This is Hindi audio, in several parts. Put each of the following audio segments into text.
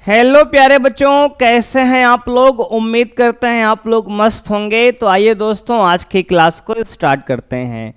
हेलो प्यारे बच्चों, कैसे हैं आप लोग। उम्मीद करते हैं आप लोग मस्त होंगे। तो आइए दोस्तों, आज की क्लास को स्टार्ट करते हैं।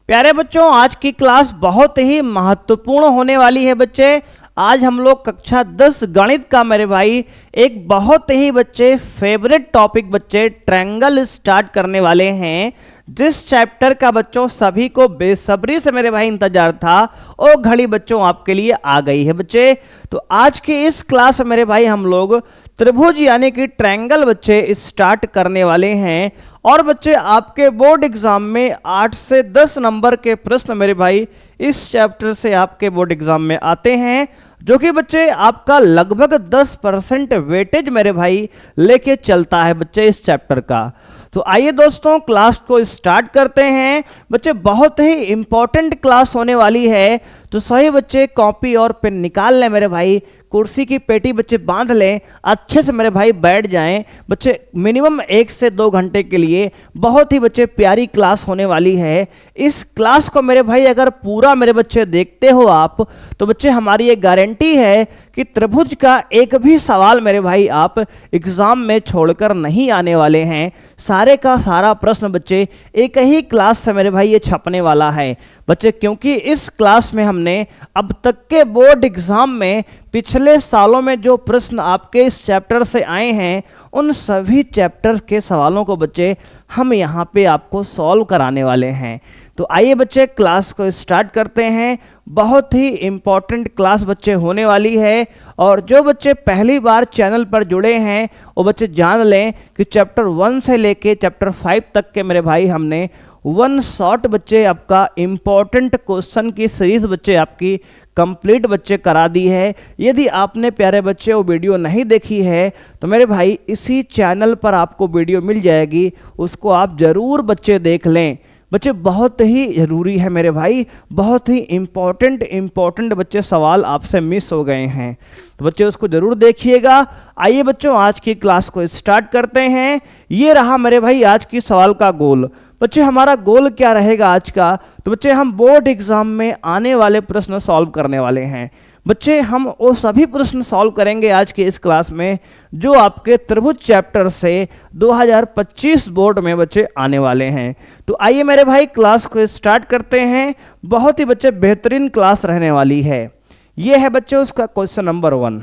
प्यारे बच्चों, आज की क्लास बहुत ही महत्वपूर्ण होने वाली है बच्चे। आज हम लोग कक्षा 10 गणित का मेरे भाई एक बहुत ही बच्चे फेवरेट टॉपिक बच्चे ट्रायंगल स्टार्ट करने वाले हैं। जिस चैप्टर का बच्चों सभी को बेसब्री से मेरे भाई इंतजार था, वो घड़ी बच्चों आपके लिए आ गई है बच्चे। तो आज की इस क्लास में मेरे भाई हम लोग त्रिभुज यानी कि ट्रायंगल बच्चे स्टार्ट करने वाले हैं। और बच्चे आपके बोर्ड एग्जाम में 8 से 10 नंबर के प्रश्न मेरे भाई इस चैप्टर से आपके बोर्ड एग्जाम में आते हैं, जो कि बच्चे आपका लगभग 10% वेटेज मेरे भाई लेके चलता है बच्चे इस चैप्टर का। तो आइए दोस्तों, क्लास को स्टार्ट करते हैं। बच्चे बहुत ही इंपॉर्टेंट क्लास होने वाली है, तो सही बच्चे कॉपी और पेन निकाल लें मेरे भाई, कुर्सी की पेटी बच्चे बांध लें, अच्छे से मेरे भाई बैठ जाएं। बच्चे मिनिमम 1 से 2 घंटे के लिए बहुत ही बच्चे प्यारी क्लास होने वाली है। इस क्लास को मेरे भाई अगर पूरा मेरे बच्चे देखते हो आप, तो बच्चे हमारी ये गारंटी है कि त्रिभुज का एक भी सवाल मेरे भाई आप एग्जाम में छोड़कर नहीं आने वाले हैं। सारे का सारा प्रश्न बच्चे एक ही क्लास से मेरे भाई ये छपने वाला है बच्चे, क्योंकि इस क्लास में हमने अब तक के बोर्ड एग्जाम में पिछले सालों में जो प्रश्न आपके इस चैप्टर से आए हैं, उन सभी चैप्टर्स के सवालों को बच्चे हम यहाँ पे आपको सॉल्व कराने वाले हैं। तो आइए बच्चे क्लास को स्टार्ट करते हैं। बहुत ही इम्पॉर्टेंट क्लास बच्चे होने वाली है, और जो बच्चे पहली बार चैनल पर जुड़े हैं वो बच्चे जान लें कि चैप्टर 1 से लेके चैप्टर 5 तक के मेरे भाई हमने 1 शॉट बच्चे आपका इम्पॉर्टेंट क्वेश्चन की सीरीज बच्चे आपकी कंप्लीट बच्चे करा दी है। यदि आपने प्यारे बच्चे वो वीडियो नहीं देखी है, तो मेरे भाई इसी चैनल पर आपको वीडियो मिल जाएगी, उसको आप ज़रूर बच्चे देख लें। बच्चे बहुत ही ज़रूरी है मेरे भाई, बहुत ही इम्पोर्टेंट बच्चे सवाल आपसे मिस हो गए हैं, तो बच्चे उसको ज़रूर देखिएगा। आइए बच्चों, आज की क्लास को स्टार्ट करते हैं। ये रहा मेरे भाई आज की सवाल का गोल। बच्चे हमारा गोल क्या रहेगा आज का, तो बच्चे हम बोर्ड एग्जाम में आने वाले प्रश्न सॉल्व करने वाले हैं। बच्चे हम वो सभी प्रश्न सॉल्व करेंगे आज के इस क्लास में जो आपके त्रिभुज चैप्टर से 2025 बोर्ड में बच्चे आने वाले हैं। तो आइए मेरे भाई क्लास को स्टार्ट करते हैं। बहुत ही बच्चे बेहतरीन क्लास रहने वाली है। ये है बच्चे उसका क्वेश्चन नंबर 1।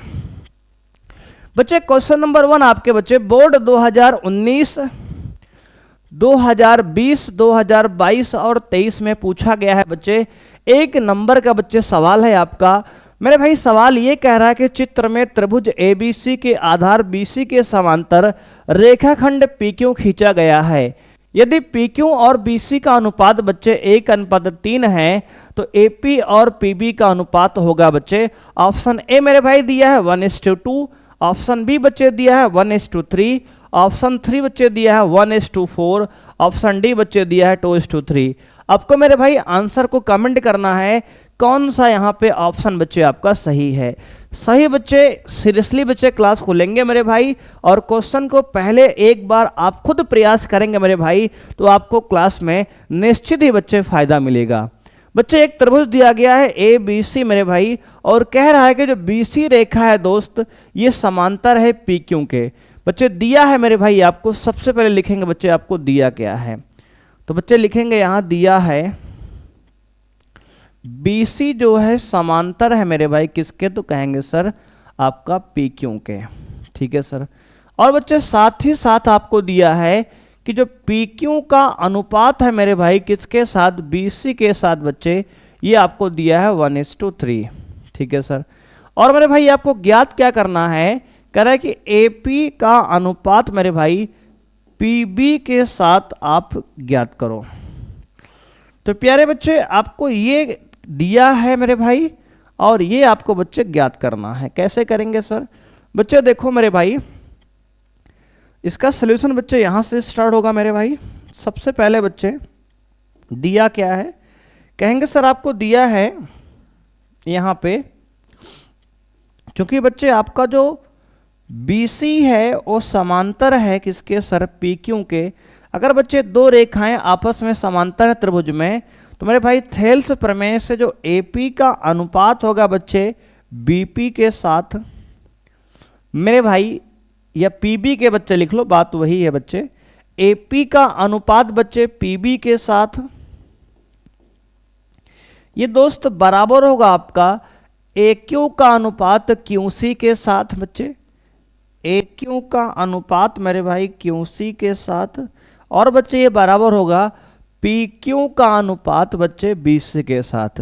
बच्चे क्वेश्चन नंबर 1 आपके बच्चे बोर्ड 2019, 2020, 2022 और 23 में पूछा गया है बच्चे। एक नंबर का बच्चे सवाल है आपका। मेरे भाई सवाल ये कह रहा है कि चित्र में त्रिभुज ABC के आधार BC के समांतर रेखाखंड PQ खींचा गया है। यदि PQ और BC का अनुपात बच्चे 1:3 है, तो AP और PB का अनुपात होगा बच्चे। ऑप्शन ए मेरे भाई दिया है 1:2, ऑप्शन बी बच्चे दिया है 1:3, ऑप्शन 3 बच्चे दिया है 1:4, ऑप्शन डी बच्चे दिया है 2:3। आपको मेरे भाई आंसर को कमेंट करना है कौन सा यहाँ पे ऑप्शन बच्चे आपका सही है। सही बच्चे सीरियसली बच्चे क्लास खोलेंगे मेरे भाई, और क्वेश्चन को पहले एक बार आप खुद प्रयास करेंगे मेरे भाई, तो आपको क्लास में निश्चित ही बच्चे फायदा मिलेगा। बच्चे एक त्रिभुज दिया गया है ABC मेरे भाई, और कह रहा है कि जो BC रेखा है दोस्त, ये समांतर है PQ के। बच्चे दिया है मेरे भाई आपको, सबसे पहले लिखेंगे बच्चे आपको दिया क्या है, तो बच्चे लिखेंगे यहाँ दिया है BC जो है समांतर है मेरे भाई किसके, तो कहेंगे सर आपका PQ के। ठीक है सर। और बच्चे साथ ही साथ आपको दिया है कि जो PQ का अनुपात है मेरे भाई किसके साथ, BC के साथ बच्चे, ये आपको दिया है 1:3। ठीक है सर। और मेरे भाई आपको ज्ञात क्या करना है, कह रहा है कि AP का अनुपात मेरे भाई PB के साथ आप ज्ञात करो। तो प्यारे बच्चे आपको ये दिया है मेरे भाई, और ये आपको बच्चे ज्ञात करना है। कैसे करेंगे सर, बच्चे देखो मेरे भाई, इसका सलूशन बच्चे यहां से स्टार्ट होगा मेरे भाई। सबसे पहले बच्चे दिया क्या है, कहेंगे सर आपको दिया है यहां पे, क्योंकि बच्चे आपका जो BC है वो समांतर है किसके सर, PQ के। अगर बच्चे दो रेखाएं आपस में समांतर है त्रिभुज में, तो मेरे भाई थेल्स प्रमेय से जो AP का अनुपात होगा बच्चे BP के साथ, मेरे भाई, या पीबी के बच्चे लिख लो, बात वही है बच्चे, एपी का अनुपात बच्चे पीबी के साथ, ये दोस्त बराबर होगा आपका AQ का अनुपात QC के साथ बच्चे, AQ का अनुपात मेरे भाई QC के साथ, और बच्चे ये बराबर होगा PQ का अनुपात बच्चे BC के साथ,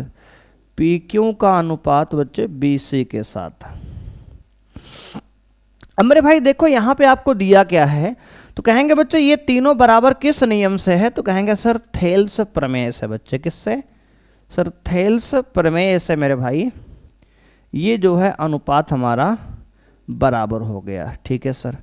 PQ का अनुपात बच्चे BC के साथ। अब मेरे भाई देखो यहाँ पे आपको दिया क्या है, तो कहेंगे बच्चे ये तीनों बराबर किस नियम से है, तो कहेंगे सर थेल्स प्रमेय से बच्चे। किससे? सर थेल्स प्रमेय से मेरे भाई ये जो है अनुपात हमारा बराबर हो गया। ठीक है सर।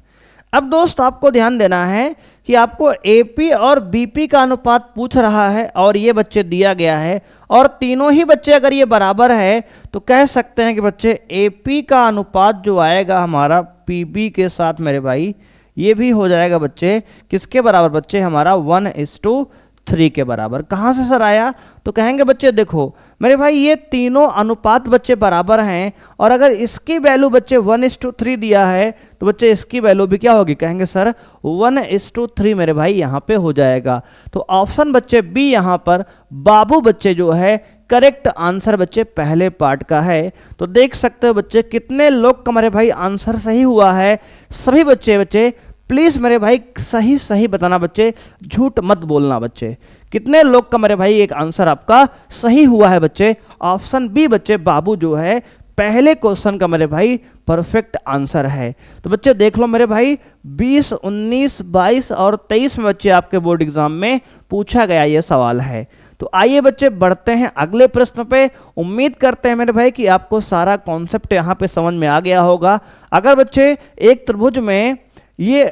अब दोस्त आपको ध्यान देना है कि आपको एपी और बीपी का अनुपात पूछ रहा है और ये बच्चे दिया गया है, और तीनों ही बच्चे अगर ये बराबर है तो कह सकते हैं कि बच्चे एपी का अनुपात जो आएगा हमारा पीबी के साथ मेरे भाई, ये भी हो जाएगा बच्चे किसके बराबर बच्चे, हमारा 1:3 के बराबर। कहाँ से सर आया, तो कहेंगे बच्चे देखो मेरे भाई ये तीनों अनुपात बच्चे बराबर हैं, और अगर इसकी वैल्यू बच्चे 1:3 दिया है तो बच्चे इसकी वैल्यू भी क्या होगी, कहेंगे सर 1:3 मेरे भाई यहाँ पे हो जाएगा। तो ऑप्शन बच्चे बी यहाँ पर बाबू बच्चे जो है करेक्ट आंसर बच्चे पहले पार्ट का है। तो देख सकते हो बच्चे कितने लोग का मेरे भाई आंसर सही हुआ है। सभी बच्चे प्लीज मेरे भाई सही सही बताना बच्चे, झूठ मत बोलना बच्चे। कितने लोग का मेरे भाई एक आंसर आपका सही हुआ है बच्चे, ऑप्शन बी बच्चे बाबू जो है पहले क्वेश्चन का मेरे भाई परफेक्ट आंसर है। तो बच्चे देख लो मेरे भाई 20, 19, 22 और 23 में बच्चे आपके बोर्ड एग्जाम में पूछा गया ये सवाल है। तो आइए बच्चे बढ़ते हैं अगले प्रश्न पे। उम्मीद करते हैं मेरे भाई कि आपको सारा कॉन्सेप्ट यहाँ पे समझ में आ गया होगा। अगर बच्चे एक त्रिभुज में ये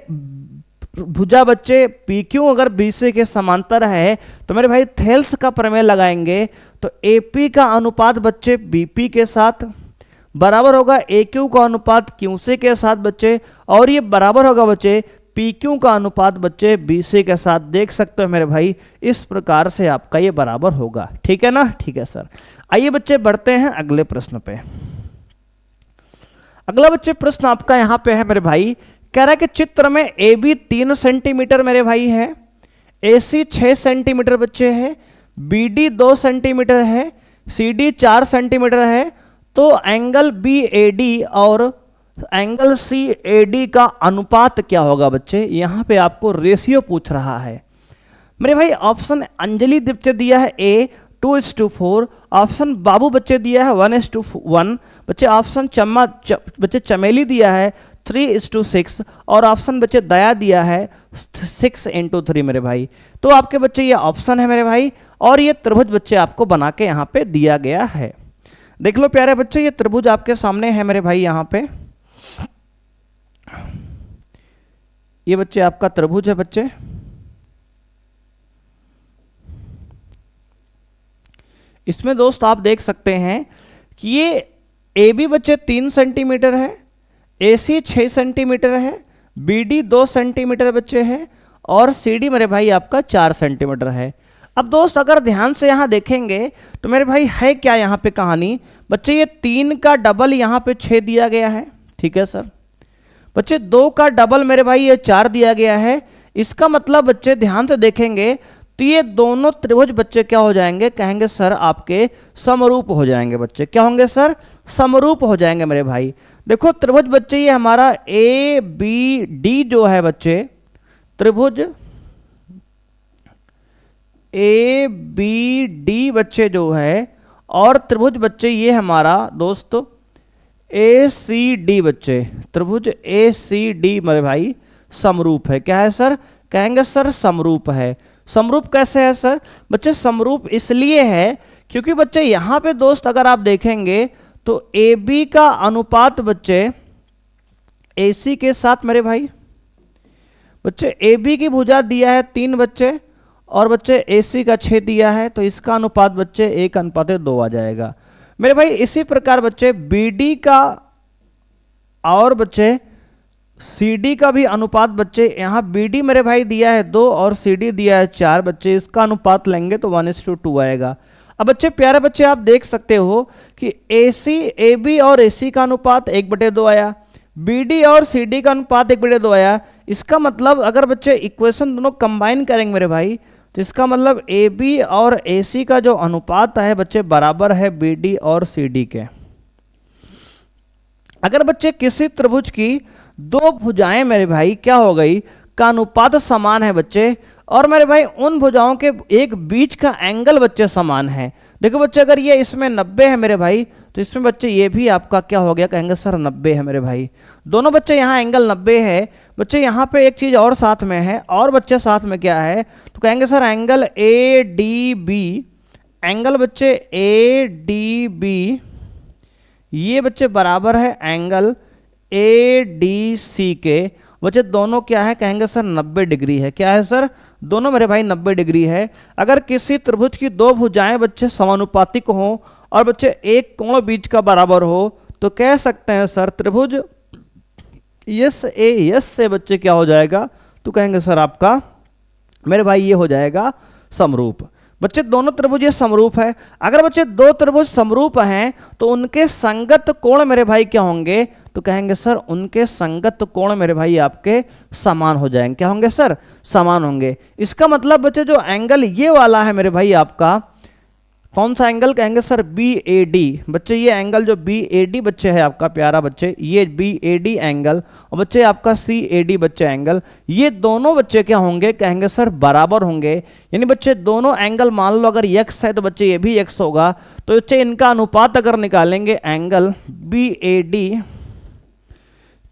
भुजा बच्चे PQ अगर BC के समांतर है तो मेरे भाई थेल्स का प्रमेय लगाएंगे, तो AP का अनुपात बच्चे BP के साथ बराबर होगा AQ का अनुपात QC के साथ बच्चे, और ये बराबर होगा बच्चे PQ का अनुपात बच्चे BC के साथ। देख सकते हो मेरे भाई इस प्रकार से आपका ये बराबर होगा। ठीक है ना? ठीक है सर। आइए बच्चे बढ़ते हैं अगले प्रश्न पे। अगला बच्चे प्रश्न आपका यहाँ पे है मेरे भाई, कह रहा है कि चित्र में AB 3 सेंटीमीटर मेरे भाई है, AC 6 सेंटीमीटर बच्चे है, BD 2 सेंटीमीटर है, CD 4 सेंटीमीटर है, तो एंगल BAD और एंगल CAD का अनुपात क्या होगा बच्चे। यहाँ पे आपको रेशियो पूछ रहा है मेरे भाई। ऑप्शन अंजलि बच्चे दिया है A 2:4, ऑप्शन बाबू बच्चे दिया है 1:1 बच्चे, ऑप्शन बच्चे चमेली दिया है 3:6, और ऑप्शन बच्चे दया दिया है 6:3 मेरे भाई। तो आपके बच्चे ये ऑप्शन है मेरे भाई, और ये त्रिभुज बच्चे आपको बना के यहाँ पे दिया गया है। देख लो प्यारे बच्चे ये त्रिभुज आपके सामने है मेरे भाई। यहाँ पे ये बच्चे आपका त्रिभुज है बच्चे। इसमें दोस्त आप देख सकते हैं कि ये AB बच्चे 3 सेंटीमीटर है, AC 6 सेंटीमीटर है, BD 2 सेंटीमीटर बच्चे है, और CD मेरे भाई आपका 4 सेंटीमीटर है। अब दोस्त अगर ध्यान से यहाँ देखेंगे तो मेरे भाई है क्या यहाँ पे कहानी बच्चे, ये 3 का डबल यहाँ पे 6 दिया गया है। ठीक है सर। बच्चे 2 का डबल मेरे भाई ये 4 दिया गया है। इसका मतलब बच्चे ध्यान से देखेंगे तो ये दोनों त्रिभुज बच्चे क्या हो जाएंगे, कहेंगे सर आपके समरूप हो जाएंगे बच्चे। क्या होंगे सर? समरूप हो जाएंगे मेरे भाई। देखो त्रिभुज बच्चे ये हमारा ABD जो है बच्चे, त्रिभुज ABD बच्चे जो है, और त्रिभुज बच्चे ये हमारा दोस्त ACD बच्चे, त्रिभुज ACD मेरे भाई समरूप है। क्या है सर? कहेंगे सर समरूप है। समरूप कैसे है सर? बच्चे समरूप इसलिए है क्योंकि बच्चे यहाँ पे दोस्त अगर आप देखेंगे तो AB का अनुपात बच्चे AC के साथ मेरे भाई, बच्चे AB की भुजा दिया है 3 बच्चे, और बच्चे AC का 6 दिया है, तो इसका अनुपात बच्चे 1:2 आ जाएगा मेरे भाई। इसी प्रकार बच्चे BD का और बच्चे CD का भी अनुपात बच्चे, यहाँ BD मेरे भाई दिया है 2 और CD दिया है 4 बच्चे, इसका अनुपात लेंगे तो 1:2 आएगा। अब बच्चे प्यारे बच्चे आप देख सकते हो कि AB और AC का अनुपात 1/2 आया, BD और CD का अनुपात 1/2 आया। इसका मतलब अगर बच्चे इक्वेशन दोनों कंबाइन करेंगे मेरे भाई, तो इसका मतलब AB और AC का जो अनुपात है बच्चे बराबर है BD और CD के। अगर बच्चे किसी त्रिभुज की दो भुजाएं मेरे भाई क्या हो गई का अनुपात समान है बच्चे, और मेरे भाई उन भुजाओं के एक बीच का एंगल बच्चे समान है। देखो बच्चे अगर ये इसमें 90 है मेरे भाई, तो इसमें बच्चे ये भी आपका क्या हो गया, कहेंगे सर 90 है मेरे भाई। दोनों बच्चे यहाँ एंगल 90 है बच्चे। यहाँ पे एक चीज और साथ में है, और बच्चे साथ में क्या है, तो कहेंगे सर एंगल ADB, एंगल बच्चे ADB ये बच्चे बराबर है एंगल ADC के। बच्चे दोनों क्या है, कहेंगे सर 90 डिग्री है। क्या है सर, दोनों मेरे भाई 90 डिग्री है। अगर किसी त्रिभुज की दो भुजाएं बच्चे समानुपातिक हो और बच्चे एक कोण बीच का बराबर हो, तो कह सकते हैं सर त्रिभुज SAS से बच्चे क्या हो जाएगा, तो कहेंगे सर आपका मेरे भाई ये हो जाएगा समरूप। बच्चे दोनों त्रिभुज ये समरूप है। अगर बच्चे दो त्रिभुज समरूप हैं तो उनके संगत कोण मेरे भाई क्या होंगे, तो कहेंगे सर उनके संगत कोण मेरे भाई आपके समान हो जाएंगे। क्या होंगे सर, समान होंगे। इसका मतलब बच्चे जो एंगल ये वाला है मेरे भाई आपका, कौन सा एंगल, कहेंगे सर BAD। बच्चे ये एंगल जो BAD बच्चे है आपका प्यारा बच्चे, ये BAD एंगल, और बच्चे आपका CAD बच्चे एंगल, ये दोनों बच्चे क्या होंगे, कहेंगे सर बराबर होंगे। यानी बच्चे दोनों एंगल मान लो अगर x है तो बच्चे ये भी x होगा। तो बच्चे इनका अनुपात अगर निकालेंगे, एंगल BAD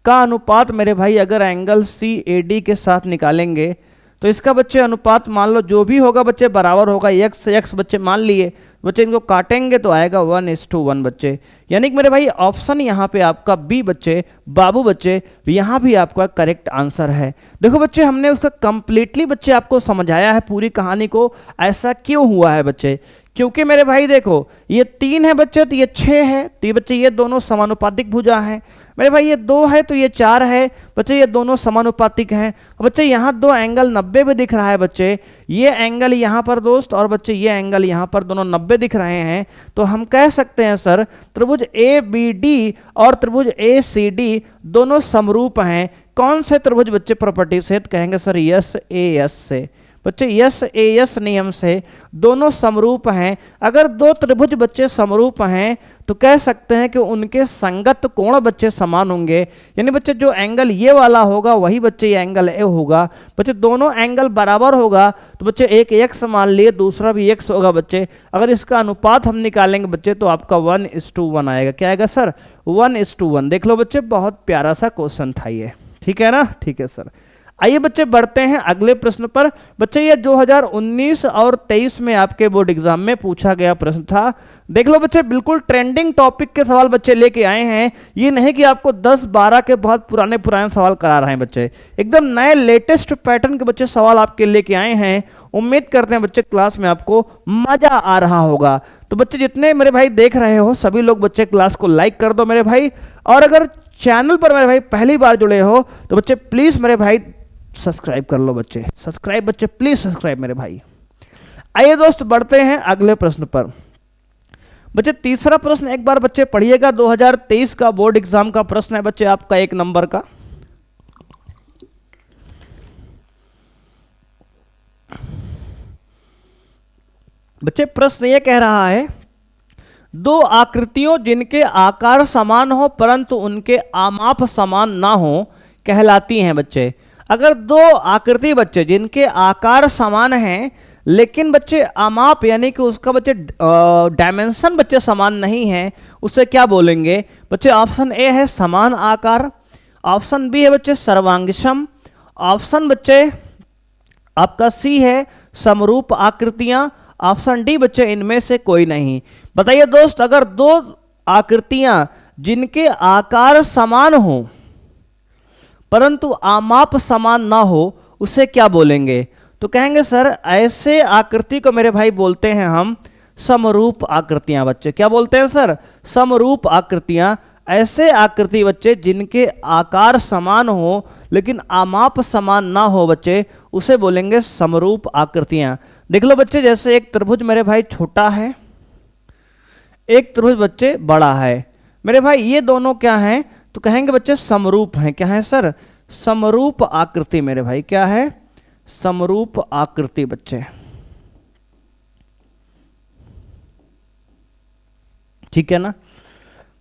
का अनुपात मेरे भाई अगर एंगल CAD के साथ निकालेंगे, तो इसका बच्चे अनुपात मान लो जो भी होगा बच्चे बराबर होगा x से x बच्चे मान लिए। बच्चे इनको काटेंगे तो आएगा 1:1 बच्चे। यानी कि मेरे भाई ऑप्शन यहाँ पे आपका B बच्चे, बाबू बच्चे, यहाँ भी आपका करेक्ट आंसर है। देखो बच्चे हमने उसका कंप्लीटली बच्चे आपको समझाया है पूरी कहानी को, ऐसा क्यों हुआ है बच्चे, क्योंकि मेरे भाई देखो ये 3 है बच्चे तो ये 6 है, तो ये बच्चे ये दोनों समानुपातिक भुजा हैं। मेरे भाई ये 2 है तो ये 4 है बच्चे, ये दोनों समानुपातिक हैं। बच्चे यहाँ दो एंगल 90 भी दिख रहा है बच्चे, ये एंगल यहाँ पर दोस्त और बच्चे ये एंगल यहाँ पर दोनों 90 दिख रहे हैं। तो हम कह सकते हैं सर त्रिभुज ABD और त्रिभुज ACD दोनों समरूप हैं। कौन से त्रिभुज बच्चे प्रॉपर्टी से, तो कहेंगे सर SAS से। बच्चे SAS नियम से दोनों समरूप हैं। अगर दो त्रिभुज बच्चे समरूप हैं तो कह सकते हैं कि उनके संगत कोण बच्चे समान होंगे। यानी बच्चे जो एंगल ये वाला होगा वही बच्चे ये एंगल A होगा। बच्चे दोनों एंगल बराबर होगा तो बच्चे एक x मान लिए, दूसरा भी x होगा बच्चे। अगर इसका अनुपात हम निकालेंगे बच्चे तो आपका 1:1 आएगा। क्या आएगा सर, 1:1। देख लो बच्चे बहुत प्यारा सा क्वेश्चन था ये, ठीक है ना, ठीक है सर। आइए बच्चे बढ़ते हैं अगले प्रश्न पर। बच्चे ये 2019 और 23 में आपके बोर्ड एग्जाम में पूछा गया प्रश्न था। देख लो बच्चे बिल्कुल ट्रेंडिंग टॉपिक के सवाल बच्चे लेके आए हैं। ये नहीं कि आपको 10-12 के बहुत पुराने सवाल करा रहे हैं बच्चे, एकदम नए लेटेस्ट पैटर्न के बच्चे सवाल आपके लेके आए हैं। उम्मीद करते हैं बच्चे क्लास में आपको मजा आ रहा होगा। तो बच्चे जितने मेरे भाई देख रहे हो सभी लोग बच्चे क्लास को लाइक कर दो मेरे भाई, और अगर चैनल पर मेरे भाई पहली बार जुड़े हो तो बच्चे प्लीज मेरे भाई सब्सक्राइब कर लो बच्चे, सब्सक्राइब बच्चे प्लीज सब्सक्राइब मेरे भाई। आइए दोस्त बढ़ते हैं अगले प्रश्न पर। बच्चे तीसरा प्रश्न एक बार बच्चे पढ़िएगा, 2023 का बोर्ड एग्जाम का प्रश्न है बच्चे आपका 1 नंबर का। बच्चे प्रश्न ये कह रहा है, दो आकृतियों जिनके आकार समान हो परंतु उनके आमाप समान ना हो कहलाती हैं बच्चे। अगर दो आकृति बच्चे जिनके आकार समान हैं लेकिन बच्चे आमाप यानी कि उसका बच्चे डायमेंशन बच्चे समान नहीं है, उसे क्या बोलेंगे बच्चे। ऑप्शन ए है समान आकार, ऑप्शन बी है बच्चे सर्वांगसम, ऑप्शन बच्चे आपका सी है समरूप आकृतियां, ऑप्शन डी बच्चे इनमें से कोई नहीं। बताइए दोस्त अगर दो आकृतियां जिनके आकार समान हो परंतु आमाप समान ना हो उसे क्या बोलेंगे, तो कहेंगे सर ऐसे आकृति को मेरे भाई बोलते हैं हम समरूप आकृतियां बच्चे। क्या बोलते हैं सर, समरूप आकृतियां। ऐसे आकृति बच्चे जिनके आकार समान हो लेकिन आमाप समान ना हो बच्चे उसे बोलेंगे समरूप आकृतियां। देख लो बच्चे जैसे एक त्रिभुज मेरे भाई छोटा है, एक त्रिभुज बच्चे बड़ा है। मेरे भाई ये दोनों क्या हैं, तो कहेंगे बच्चे समरूप हैं। क्या है सर? समरूप आकृति मेरे भाई। क्या है? समरूप आकृति बच्चे। ठीक है ना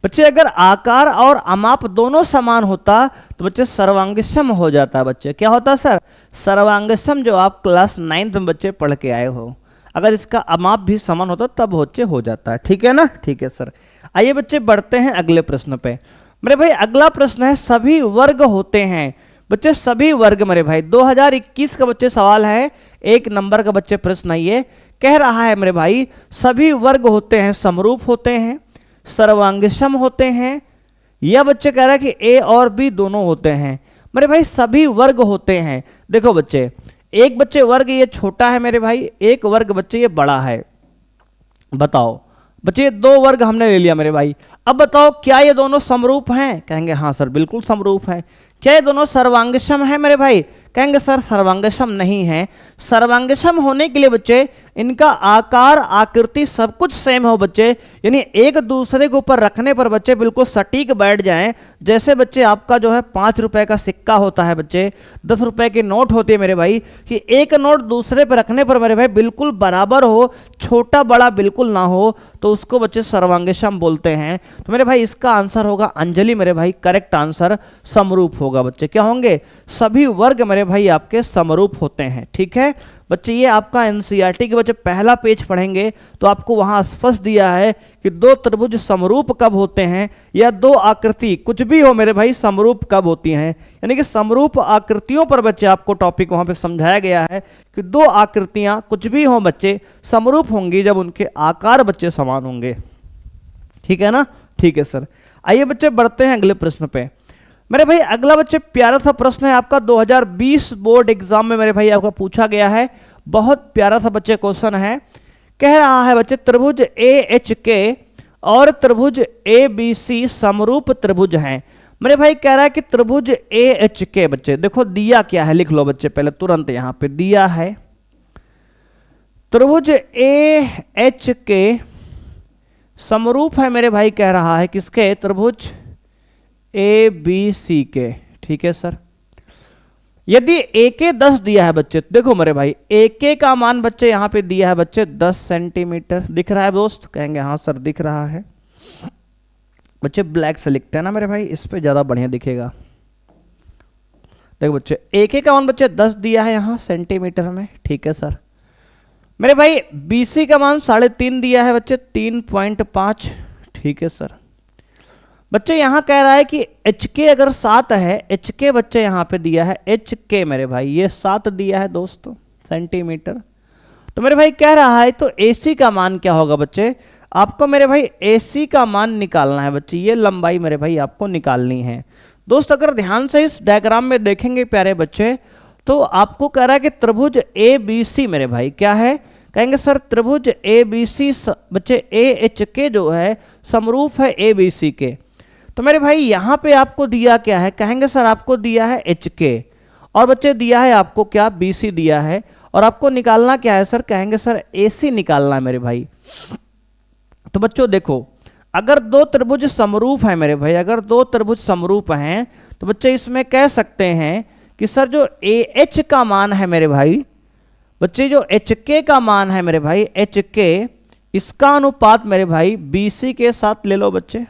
बच्चे? अगर आकार और अमाप दोनों समान होता तो बच्चे सर्वांगसम हो जाता है बच्चे। क्या होता सर? सर्वांगसम, जो आप क्लास 9th में बच्चे पढ़ के आए हो। अगर इसका अमाप भी समान होता तब बच्चे हो जाता है। ठीक है ना? ठीक है सर। आइए बच्चे बढ़ते हैं अगले प्रश्न पे। मेरे भाई अगला प्रश्न है सभी वर्ग होते हैं। बच्चे सभी वर्ग मेरे भाई 2021 का बच्चे सवाल है, 1 नंबर का बच्चे प्रश्न है। ये कह रहा है मेरे भाई सभी वर्ग होते हैं, समरूप होते हैं, सर्वांगसम होते हैं, या बच्चे कह रहा है कि ए और बी दोनों होते हैं। मेरे भाई सभी वर्ग होते हैं। देखो बच्चे, एक बच्चे वर्ग ये छोटा है मेरे भाई, एक वर्ग बच्चे ये बड़ा है। बताओ बच्चे, ये 2 वर्ग हमने ले लिया मेरे भाई। अब बताओ क्या ये दोनों समरूप हैं? कहेंगे हाँ सर बिल्कुल समरूप हैं। क्या ये दोनों सर्वांगसम है मेरे भाई? कहेंगे सर सर्वांगसम नहीं है। सर्वांगसम होने के लिए बच्चे इनका आकार आकृति सब कुछ सेम हो बच्चे, यानी एक दूसरे के ऊपर रखने पर बच्चे बिल्कुल सटीक बैठ जाएं। जैसे बच्चे आपका जो है 5 रुपए का सिक्का होता है बच्चे, 10 रुपए की नोट होती है मेरे भाई, कि एक नोट दूसरे पर रखने पर मेरे भाई बिल्कुल बराबर हो, छोटा बड़ा बिल्कुल ना हो, तो उसको बच्चे सर्वांगसम बोलते हैं। तो मेरे भाई इसका आंसर होगा अंजलि मेरे भाई, करेक्ट आंसर समरूप होगा बच्चे। क्या होंगे? सभी वर्ग मेरे भाई आपके समरूप होते हैं। ठीक है बच्चे, ये आपका एनसीईआरटी के बच्चे पहला पेज पढ़ेंगे तो आपको वहां स्पष्ट दिया है कि 2 त्रिभुज समरूप कब होते हैं, या 2 आकृति कुछ भी हो मेरे भाई समरूप कब होती हैं। यानी कि समरूप आकृतियों पर बच्चे आपको टॉपिक वहां पे समझाया गया है कि 2 आकृतियां कुछ भी हो बच्चे समरूप होंगी जब उनके आकार बच्चे समान होंगे। ठीक है ना? ठीक है सर। आइए बच्चे बढ़ते हैं अगले प्रश्न पे। मेरे भाई अगला बच्चे प्यारा सा प्रश्न है आपका, 2020 बोर्ड एग्जाम में मेरे भाई आपका पूछा गया है। बहुत प्यारा सा बच्चे क्वेश्चन है। कह रहा है बच्चे त्रिभुज AHK और त्रिभुज ABC समरूप त्रिभुज हैं। मेरे भाई कह रहा है कि त्रिभुज AHK बच्चे देखो दिया क्या है, लिख लो बच्चे पहले तुरंत यहां पे दिया है। त्रिभुज AHK समरूप है मेरे भाई, कह रहा है किसके? त्रिभुज ABC के। ठीक है सर। यदि AK 10 दिया है बच्चे, देखो मेरे भाई AK का मान बच्चे यहां पे दिया है बच्चे 10 सेंटीमीटर, दिख रहा है दोस्त? कहेंगे हाँ सर दिख रहा है। बच्चे ब्लैक से लिखते हैं ना मेरे भाई, इस पे ज्यादा बढ़िया दिखेगा। देखो बच्चे AK का मान बच्चे 10 दिया है यहां सेंटीमीटर में। ठीक है सर। मेरे भाई BC का मान 3.5 दिया है बच्चे 3.5। ठीक है सर। बच्चे यहां कह रहा है कि HK अगर 7 है, HK बच्चे यहां पे दिया है HK मेरे भाई ये 7 दिया है दोस्तों सेंटीमीटर। तो मेरे भाई कह रहा है तो AC का मान क्या होगा बच्चे? आपको मेरे भाई AC का मान निकालना है बच्चे, ये लंबाई मेरे भाई आपको निकालनी है। दोस्त अगर ध्यान से इस डायग्राम में देखेंगे प्यारे बच्चे, तो आपको कह रहा है कि त्रिभुज ABC मेरे भाई क्या है? कहेंगे सर त्रिभुज ABC बच्चे AHK जो है समरूप है ABC के। तो मेरे भाई यहां पे आपको दिया क्या है? कहेंगे सर आपको दिया है HK, और बच्चे दिया है आपको क्या? BC दिया है, और आपको निकालना क्या है सर? कहेंगे सर AC निकालना है मेरे भाई। तो बच्चों देखो, अगर 2 त्रिभुज समरूप है मेरे भाई, अगर 2 त्रिभुज समरूप हैं तो बच्चे इसमें कह सकते हैं कि सर जो AH का मान है मेरे भाई, बच्चे जो HK का मान है मेरे भाई HK, इसका अनुपात मेरे भाई BC के साथ ले लो बच्चे।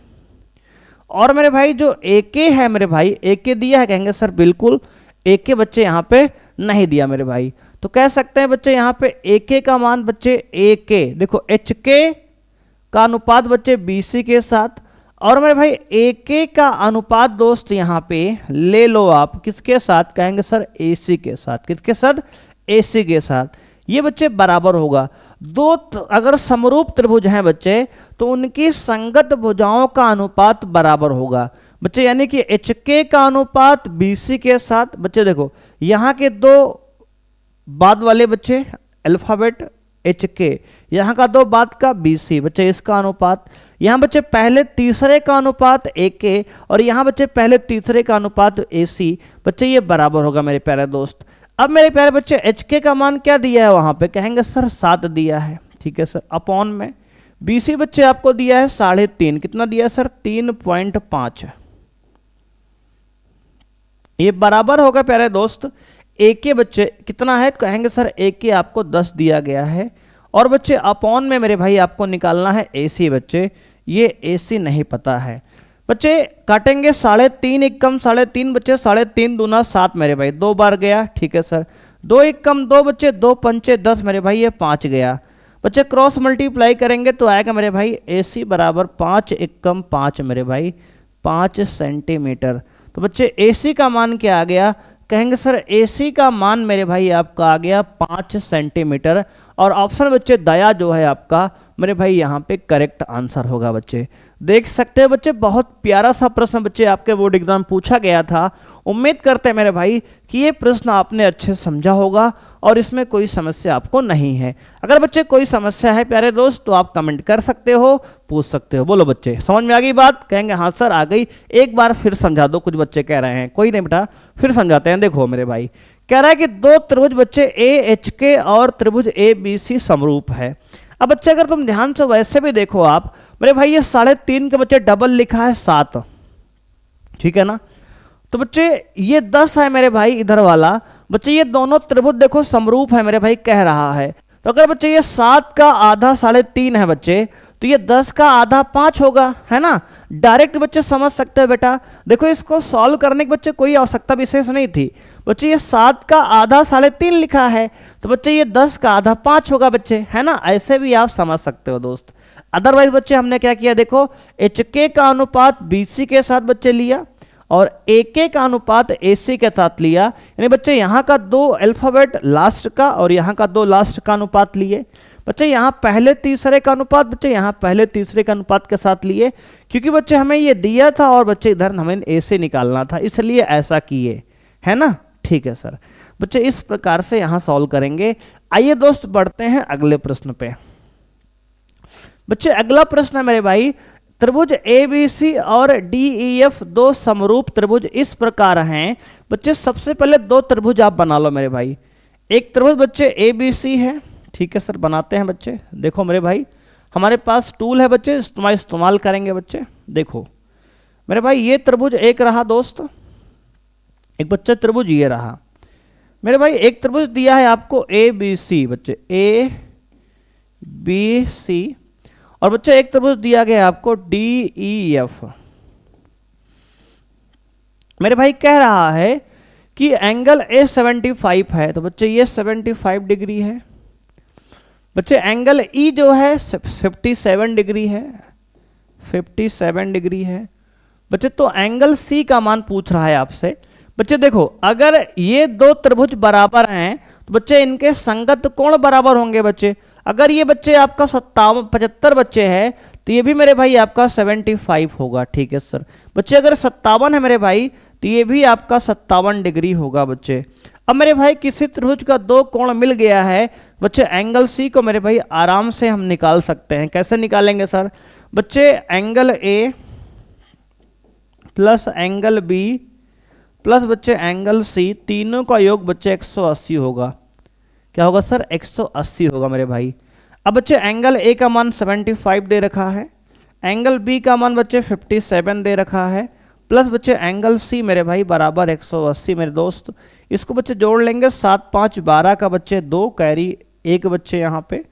और मेरे भाई जो AK है मेरे भाई, AK दिया है? कहेंगे सर बिल्कुल AK बच्चे यहां पे नहीं दिया मेरे भाई। तो कह सकते हैं बच्चे यहां पे AK का मान बच्चे AK, देखो HK का अनुपात बच्चे BC के साथ, और मेरे भाई AK का अनुपात दोस्त यहां पे ले लो आप किसके साथ? कहेंगे सर AC के साथ। किसके साथ? AC के साथ। ये बच्चे बराबर होगा। 2 अगर समरूप त्रिभुज हैं बच्चे तो उनकी संगत भुजाओं का अनुपात बराबर होगा बच्चे, यानी कि HK का अनुपात BC के साथ। बच्चे देखो यहां के 2 बाद वाले बच्चे अल्फाबेट HK, यहां का 2 बाद का BC बच्चे, इसका अनुपात। यहां बच्चे पहले तीसरे का अनुपात AK, और यहां बच्चे पहले तीसरे का अनुपात AC बच्चे, ये बराबर होगा मेरे प्यारे दोस्त। अब मेरे प्यारे बच्चे HK का मान क्या दिया है वहां पे? कहेंगे सर 7 दिया है। ठीक है सर। अपॉन में BC बच्चे आपको दिया है 3.5, कितना दिया है सर? 3.5। ये बराबर होगा प्यारे दोस्त ए के बच्चे कितना है, कहेंगे सर ए के आपको 10 दिया गया है और बच्चे अपॉन में मेरे भाई आपको निकालना है AC बच्चे, ये AC नहीं पता है बच्चे। काटेंगे 3.5 एकम 3.5 बच्चे, 3.5 दूना 7 मेरे भाई, 2 बार गया, ठीक है सर। 2 एकम 2 बच्चे, 2 पंचे 10 मेरे भाई, ये 5 गया बच्चे। क्रॉस मल्टीप्लाई करेंगे तो आएगा मेरे भाई AC बराबर 5 एकम 5 मेरे भाई 5 सेंटीमीटर। तो बच्चे AC का मान क्या आ गया, कहेंगे सर AC का मान मेरे भाई आपका आ गया 5 सेंटीमीटर और ऑप्शन बच्चे दया जो है आपका मेरे भाई यहाँ पे करेक्ट आंसर होगा बच्चे। देख सकते हैं बच्चे बहुत प्यारा सा प्रश्न बच्चे आपके बोर्ड एग्जाम पूछा गया था। उम्मीद करते हैं मेरे भाई कि ये प्रश्न आपने अच्छे से समझा होगा और इसमें कोई समस्या आपको नहीं है। अगर बच्चे कोई समस्या है प्यारे दोस्त तो आप कमेंट कर सकते हो, पूछ सकते हो। बोलो बच्चे समझ में आ गई बात, कहेंगे हाँ सर आ गई, एक बार फिर समझा दो, कुछ बच्चे कह रहे हैं। कोई नहीं बेटा फिर समझाते हैं। देखो मेरे भाई कह रहा है कि 2 त्रिभुज बच्चे AHK और त्रिभुज ABC समरूप है। अब बच्चे अगर तुम ध्यान से वैसे भी देखो आप मेरे भाई, ये 3.5 के बच्चे डबल लिखा है 7, ठीक है ना। तो बच्चे ये 10 है मेरे भाई इधर वाला, बच्चे ये दोनों त्रिभुज देखो समरूप है मेरे भाई कह रहा है। तो अगर बच्चे ये 7 का आधा 3.5 है बच्चे, तो ये 10 का आधा 5 होगा, है ना। डायरेक्ट बच्चे समझ सकते हो बेटा, देखो इसको सॉल्व करने के बच्चे कोई आवश्यकता विशेष नहीं थी। बच्चे ये 7 का आधा 3.5 लिखा है, तो बच्चे ये 10 का आधा 5 होगा बच्चे, है ना। ऐसे भी आप समझ सकते हो दोस्त। अदरवाइज बच्चे हमने क्या किया, देखो HK का अनुपात BC के साथ बच्चे लिया और AK का अनुपात AC के साथ लिया, यानी बच्चे यहाँ का 2 अल्फाबेट लास्ट का और यहाँ का 2 लास्ट का अनुपात लिए। बच्चे यहाँ पहले तीसरे का अनुपात, बच्चे यहाँ पहले तीसरे का अनुपात के साथ लिए, क्योंकि बच्चे हमें ये दिया था और बच्चे इधर हमें AC निकालना था, इसलिए ऐसा किए, है ना। ठीक है सर, बच्चे इस प्रकार से यहाँ सॉल्व करेंगे। आइए दोस्त बढ़ते हैं अगले प्रश्न पे। बच्चे अगला प्रश्न है मेरे भाई, त्रिभुज ABC और DEF 2 समरूप त्रिभुज इस प्रकार हैं। बच्चे सबसे पहले 2 त्रिभुज आप बना लो मेरे भाई। एक त्रिभुज बच्चे ABC है, ठीक है सर बनाते हैं बच्चे। देखो मेरे भाई हमारे पास टूल है बच्चे, इस्तेमाल करेंगे बच्चे। देखो मेरे भाई ये त्रिभुज एक रहा दोस्त, एक बच्चे त्रिभुज ये रहा मेरे भाई। एक त्रिभुज दिया है आपको ABC बच्चे, ABC, और बच्चे एक त्रिभुज दिया गया है आपको DEF। मेरे भाई कह रहा है कि एंगल A 75 है, तो बच्चे ये 75 डिग्री है। बच्चे एंगल E जो है 57 डिग्री है, 57 डिग्री है बच्चे। तो एंगल C का मान पूछ रहा है आपसे। बच्चे देखो अगर ये 2 त्रिभुज बराबर हैं तो बच्चे इनके संगत कोण बराबर होंगे बच्चे। अगर ये बच्चे आपका 75 बच्चे है तो ये भी मेरे भाई आपका 75 होगा, ठीक है सर। बच्चे अगर 57 है मेरे भाई तो ये भी आपका 57 डिग्री होगा बच्चे। अब मेरे भाई किसी त्रिभुज का 2 कोण मिल गया है बच्चे, एंगल C को मेरे भाई आराम से हम निकाल सकते हैं। कैसे निकालेंगे सर, बच्चे angle A plus angle B plus बच्चे एंगल C, तीनों का योग बच्चे 180 होगा। क्या होगा सर, 180 होगा मेरे भाई। अब बच्चे एंगल A का मान 75 दे रखा है, एंगल B का मान बच्चे 57 दे रखा है, प्लस बच्चे एंगल C मेरे भाई बराबर 180 मेरे दोस्त। इसको बच्चे जोड़ लेंगे, 7 5 12 का बच्चे 2 कैरी 1 बच्चे यहाँ पे,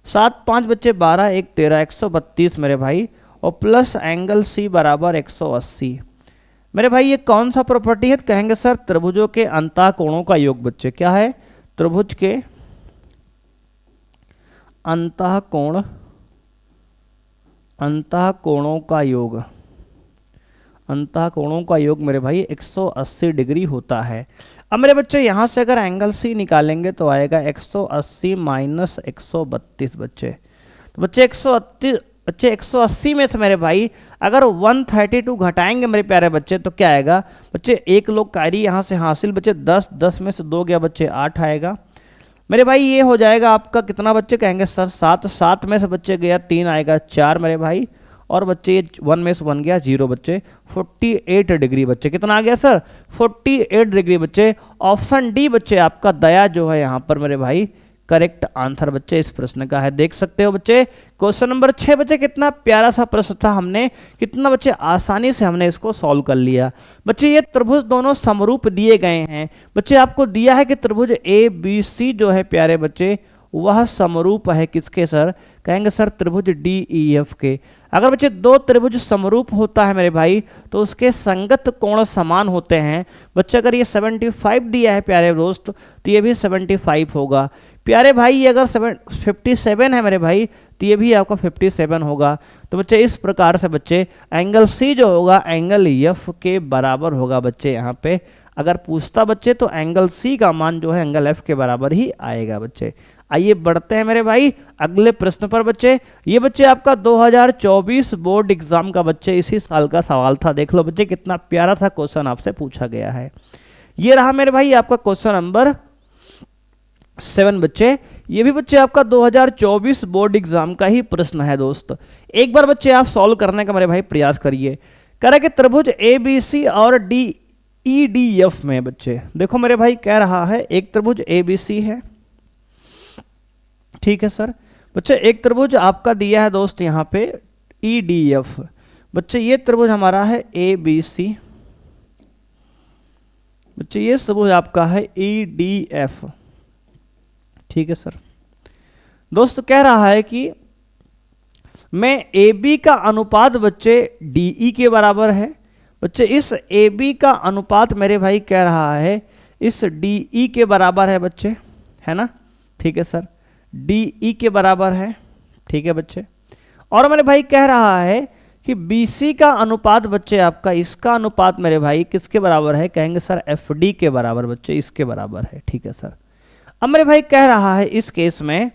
7 5 बच्चे 12 1 13, 132 मेरे भाई, और प्लस एंगल C बराबर 180। मेरे भाई ये कौन सा प्रॉपर्टी है, कहेंगे सर त्रिभुजों के अंतः कोणों का योग बच्चे। क्या है, त्रिभुज के अंतः कोणों का योग, अंतः कोणों का योग मेरे भाई 180 डिग्री होता है। अब मेरे बच्चे यहाँ से अगर एंगल C निकालेंगे तो आएगा 180 माइनस 132 बच्चे। तो बच्चे 180 में से मेरे भाई अगर 132 घटाएंगे मेरे प्यारे बच्चे तो क्या आएगा बच्चे, एक लोग कैरी यहाँ से हासिल बच्चे, 10 10 में से 2 गया बच्चे 8 आएगा मेरे भाई। ये हो जाएगा आपका कितना बच्चे, कहेंगे सर 7, 7 में से बच्चे गया 3 आएगा 4 मेरे भाई, और बच्चे ये 1 में से 1 गया 0 बच्चे, 48 डिग्री बच्चे। कितना आ गया सर, 48 डिग्री बच्चे। ऑप्शन डी बच्चे आपका दया जो है यहाँ पर मेरे भाई करेक्ट आंसर बच्चे इस प्रश्न का है। देख सकते हो बच्चे क्वेश्चन नंबर 6 बच्चे कितना प्यारा सा प्रश्न था, हमने कितना बच्चे आसानी से हमने इसको सॉल्व कर लिया। बच्चे ये त्रिभुज दोनों समरूप दिए गए हैं। बच्चे आपको दिया है कि त्रिभुज ए बी सी जो है प्यारे बच्चे वह समरूप है किसके सर, कहेंगे सर त्रिभुज डी ई एफ के। अगर बच्चे दो त्रिभुज समरूप होता है मेरे भाई तो उसके संगत कोण समान होते हैं। बच्चे अगर ये 75 दिया है प्यारे दोस्त तो ये भी 75 होगा। प्यारे भाई ये अगर 57 है मेरे भाई तो ये भी आपका 57 होगा। तो बच्चे इस प्रकार से बच्चे एंगल सी जो होगा एंगल एफ के बराबर होगा। बच्चे यहाँ पे अगर पूछता बच्चे तो एंगल सी का मान जो है एंगल एफ के बराबर ही आएगा। बच्चे आइए बढ़ते हैं मेरे भाई अगले प्रश्न पर। बच्चे ये बच्चे आपका 2024 बोर्ड एग्जाम का बच्चे इसी साल का सवाल था। देख लो बच्चे कितना प्यारा था क्वेश्चन आपसे पूछा गया है। ये रहा मेरे भाई आपका क्वेश्चन नंबर 7 बच्चे। ये भी बच्चे आपका 2024 बोर्ड एग्जाम का ही प्रश्न है दोस्त। एक बार बच्चे आप सॉल्व करने का मेरे भाई प्रयास करिए। कह रहा कि त्रिभुज ए बी सी और डी ई डी एफ में बच्चे देखो मेरे भाई कह रहा है एक त्रिभुज ए बी सी है, ठीक है सर। बच्चे एक त्रिभुज आपका दिया है दोस्त यहाँ पे ई डी एफ। बच्चे ये त्रिभुज हमारा है ए बी सी। बच्चे ये त्रिभुज आपका है ई डी एफ, ठीक है सर। दोस्त कह रहा है कि मैं ए बी का अनुपात बच्चे डी ई के बराबर है। बच्चे इस ए बी का अनुपात मेरे भाई कह रहा है इस डी ई के बराबर है बच्चे, है ना, ठीक है सर। डी ई के बराबर है, ठीक है बच्चे। और मेरे भाई कह रहा है कि बी सी का अनुपात बच्चे आपका इसका अनुपात मेरे भाई किसके बराबर है, कहेंगे सर एफ डी के बराबर बच्चे इसके बराबर है, ठीक है सर। अब मेरे भाई कह रहा है इस केस में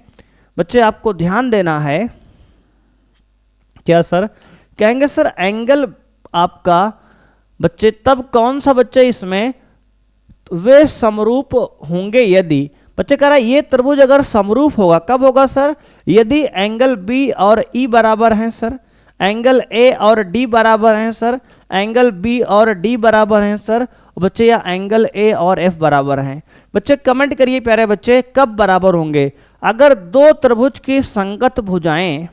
बच्चे आपको ध्यान देना है क्या सर, कहेंगे सर एंगल आपका बच्चे तब कौन सा बच्चे इसमें वे समरूप होंगे यदि बच्चे कह रहा है ये त्रिभुज अगर समरूप होगा कब होगा सर, यदि एंगल बी और ई बराबर हैं सर, एंगल ए और डी बराबर हैं सर, एंगल बी और डी बराबर हैं सर बच्चे, या एंगल ए और एफ बराबर हैं। बच्चे कमेंट करिए प्यारे बच्चे कब बराबर होंगे। अगर दो त्रिभुज की संगत भुजाएं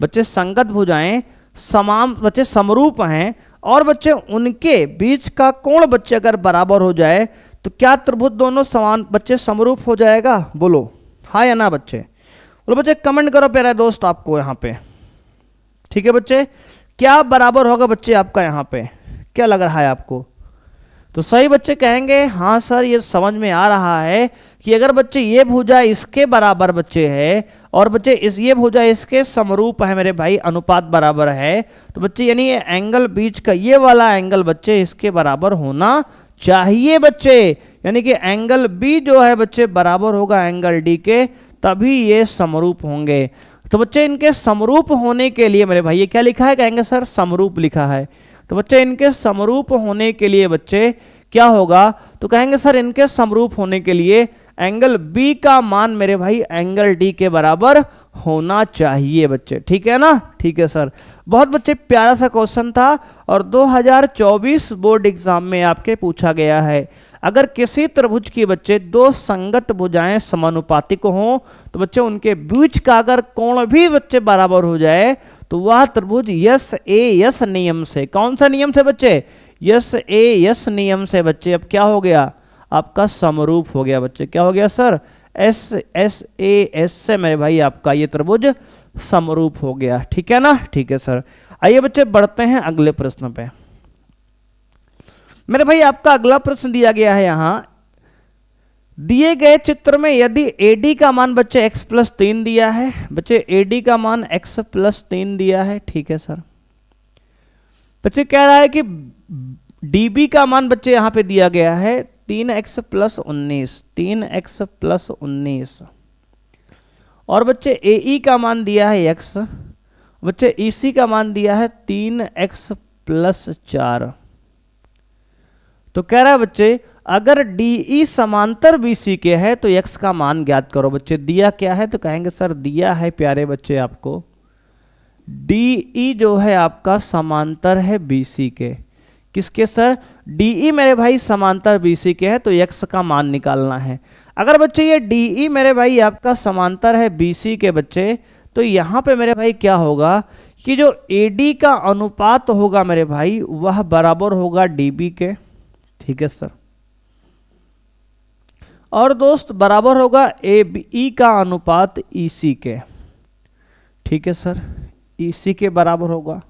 बच्चे संगत भुजाएं समान बच्चे समरूप हैं और बच्चे उनके बीच का कोण बच्चे अगर बराबर हो जाए तो क्या त्रिभुज दोनों समान बच्चे समरूप हो जाएगा, बोलो हाँ या ना बच्चे, बोलो बच्चे कमेंट करो प्यारे दोस्त आपको यहाँ पे, ठीक है बच्चे। क्या बराबर होगा बच्चे आपका यहाँ पे, क्या लग रहा है आपको? तो सही बच्चे कहेंगे हाँ सर ये समझ में आ रहा है कि अगर बच्चे ये भुजा इसके बराबर बच्चे है और बच्चे इस ये भुजा इसके समरूप है मेरे भाई अनुपात बराबर है तो बच्चे यानी ये एंगल बीच का ये वाला एंगल बच्चे इसके बराबर होना चाहिए बच्चे, यानी कि एंगल बी जो है बच्चे बराबर होगा एंगल डी के, तभी ये समरूप होंगे। तो बच्चे इनके समरूप होने के लिए मेरे भाई ये क्या लिखा है, कहेंगे सर समरूप लिखा है। तो बच्चे इनके समरूप होने के लिए बच्चे क्या होगा, तो कहेंगे सर इनके समरूप होने के लिए एंगल बी का मान मेरे भाई एंगल डी के बराबर होना चाहिए बच्चे, ठीक है ना, ठीक है सर। बहुत बच्चे प्यारा सा क्वेश्चन था और 2024 बोर्ड एग्जाम में आपके पूछा गया है। अगर किसी त्रिभुज की बच्चे दो संगत भुजाएं समानुपातिक हों तो बच्चे उनके बीच का अगर कोण भी बच्चे बराबर हो जाए तो वह त्रिभुज यस ए यस नियम से, कौन सा नियम से बच्चे, यस ए यस नियम से बच्चे अब क्या हो गया आपका समरूप हो गया बच्चे, क्या हो गया sir, S S A S से मेरे भाई आपका ये त्रिभुज समरूप हो गया, ठीक है ना, ठीक है सर। आइए बच्चे बढ़ते हैं अगले प्रश्न पे। मेरे भाई आपका अगला प्रश्न दिया गया है यहां, दिए गए चित्र में यदि AD का मान बच्चे x प्लस 3 दिया है, बच्चे AD का मान x प्लस 3 दिया है, ठीक है सर। बच्चे कह रहा है कि DB का मान बच्चे यहां पे दिया गया है 3x प्लस 19, 3x प्लस 19 और बच्चे AE का मान दिया है x, बच्चे EC का मान दिया है 3x प्लस 4। तो कह रहा है बच्चे अगर DE समांतर BC के है तो x का मान ज्ञात करो। बच्चे दिया क्या है, तो कहेंगे सर दिया है प्यारे बच्चे आपको DE जो है आपका समांतर है BC के, किसके सर, DE मेरे भाई समांतर BC के है तो x का मान निकालना है। अगर बच्चे ये DE मेरे भाई आपका समांतर है BC के बच्चे, तो यहाँ पे मेरे भाई क्या होगा कि जो AD का अनुपात होगा मेरे भाई वह बराबर होगा DB के, ठीक है सर। और दोस्त बराबर होगा AE का अनुपात EC के, ठीक है सर, EC के बराबर होगा,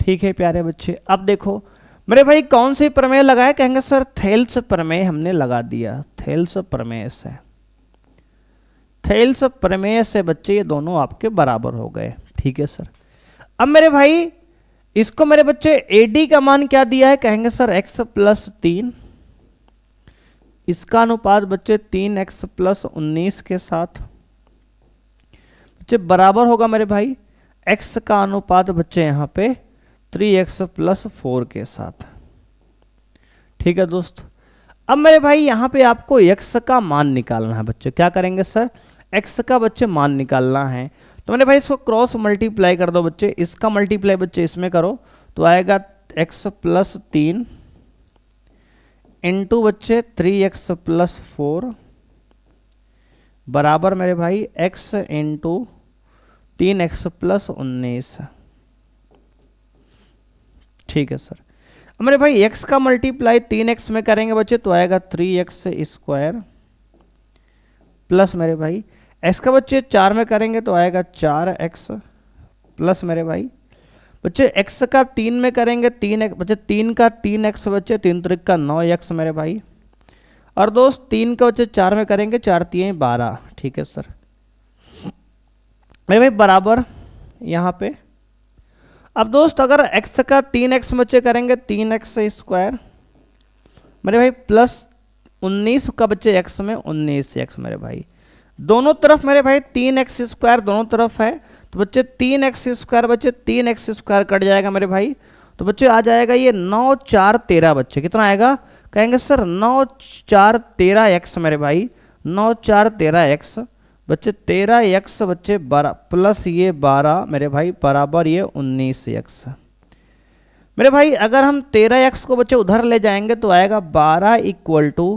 ठीक है प्यारे बच्चे। अब देखो मेरे भाई कौन सी प्रमेय लगाए, कहेंगे सर थेल्स प्रमेय हमने लगा दिया, थेल्स प्रमेय से, थेल्स प्रमेय से बच्चे ये दोनों आपके बराबर हो गए, ठीक है सर। अब मेरे भाई इसको मेरे बच्चे AD का मान क्या दिया है, कहेंगे सर x प्लस 3, इसका अनुपात बच्चे 3x प्लस 19 के साथ बच्चे बराबर होगा मेरे भाई x का अनुपात बच्चे यहाँ पे 3x प्लस 4 के साथ, ठीक है दोस्त। अब मेरे भाई यहाँ पे आपको x का मान निकालना है बच्चे, क्या करेंगे सर, x का बच्चे मान निकालना है। तो मेरे भाई इसको क्रॉस मल्टीप्लाई कर दो बच्चे, इसका मल्टीप्लाई बच्चे इसमें करो तो आएगा x प्लस 3 इंटू बच्चे 3x प्लस 4 बराबर मेरे भाई x इंटू 3x प्लस 19, ठीक है सर। अब मेरे भाई x का मल्टीप्लाई 3x में करेंगे बच्चे तो आएगा 3x स्क्वायर प्लस मेरे भाई x का बच्चे 4 में करेंगे तो आएगा 4x प्लस मेरे भाई बच्चे x का 3 में करेंगे 3x बच्चे 3 का 3x बच्चे 3 त्रिक का 9x मेरे भाई, और दोस्त 3 का बच्चे 4 में करेंगे 4 3 12, ठीक है सर मेरे भाई बराबर यहाँ पे। अब दोस्त अगर x का 3x बच्चे करेंगे 3x स्क्वायर मेरे भाई प्लस 19 का बच्चे x में 19x मेरे भाई, दोनों तरफ मेरे भाई 3x स्क्वायर दोनों तरफ है तो बच्चे 3x स्क्वायर बच्चे 3x स्क्वायर कट जाएगा मेरे भाई, तो बच्चे आ जाएगा ये 9 4 13 बच्चे, कितना आएगा, कहेंगे सर 9 4 13x मेरे भाई, 9 4 13x बच्चे 13x बच्चे 12 प्लस ये 12 मेरे भाई बराबर ये 19x मेरे भाई। अगर हम 13x को बच्चे उधर ले जाएंगे तो आएगा 12 equal to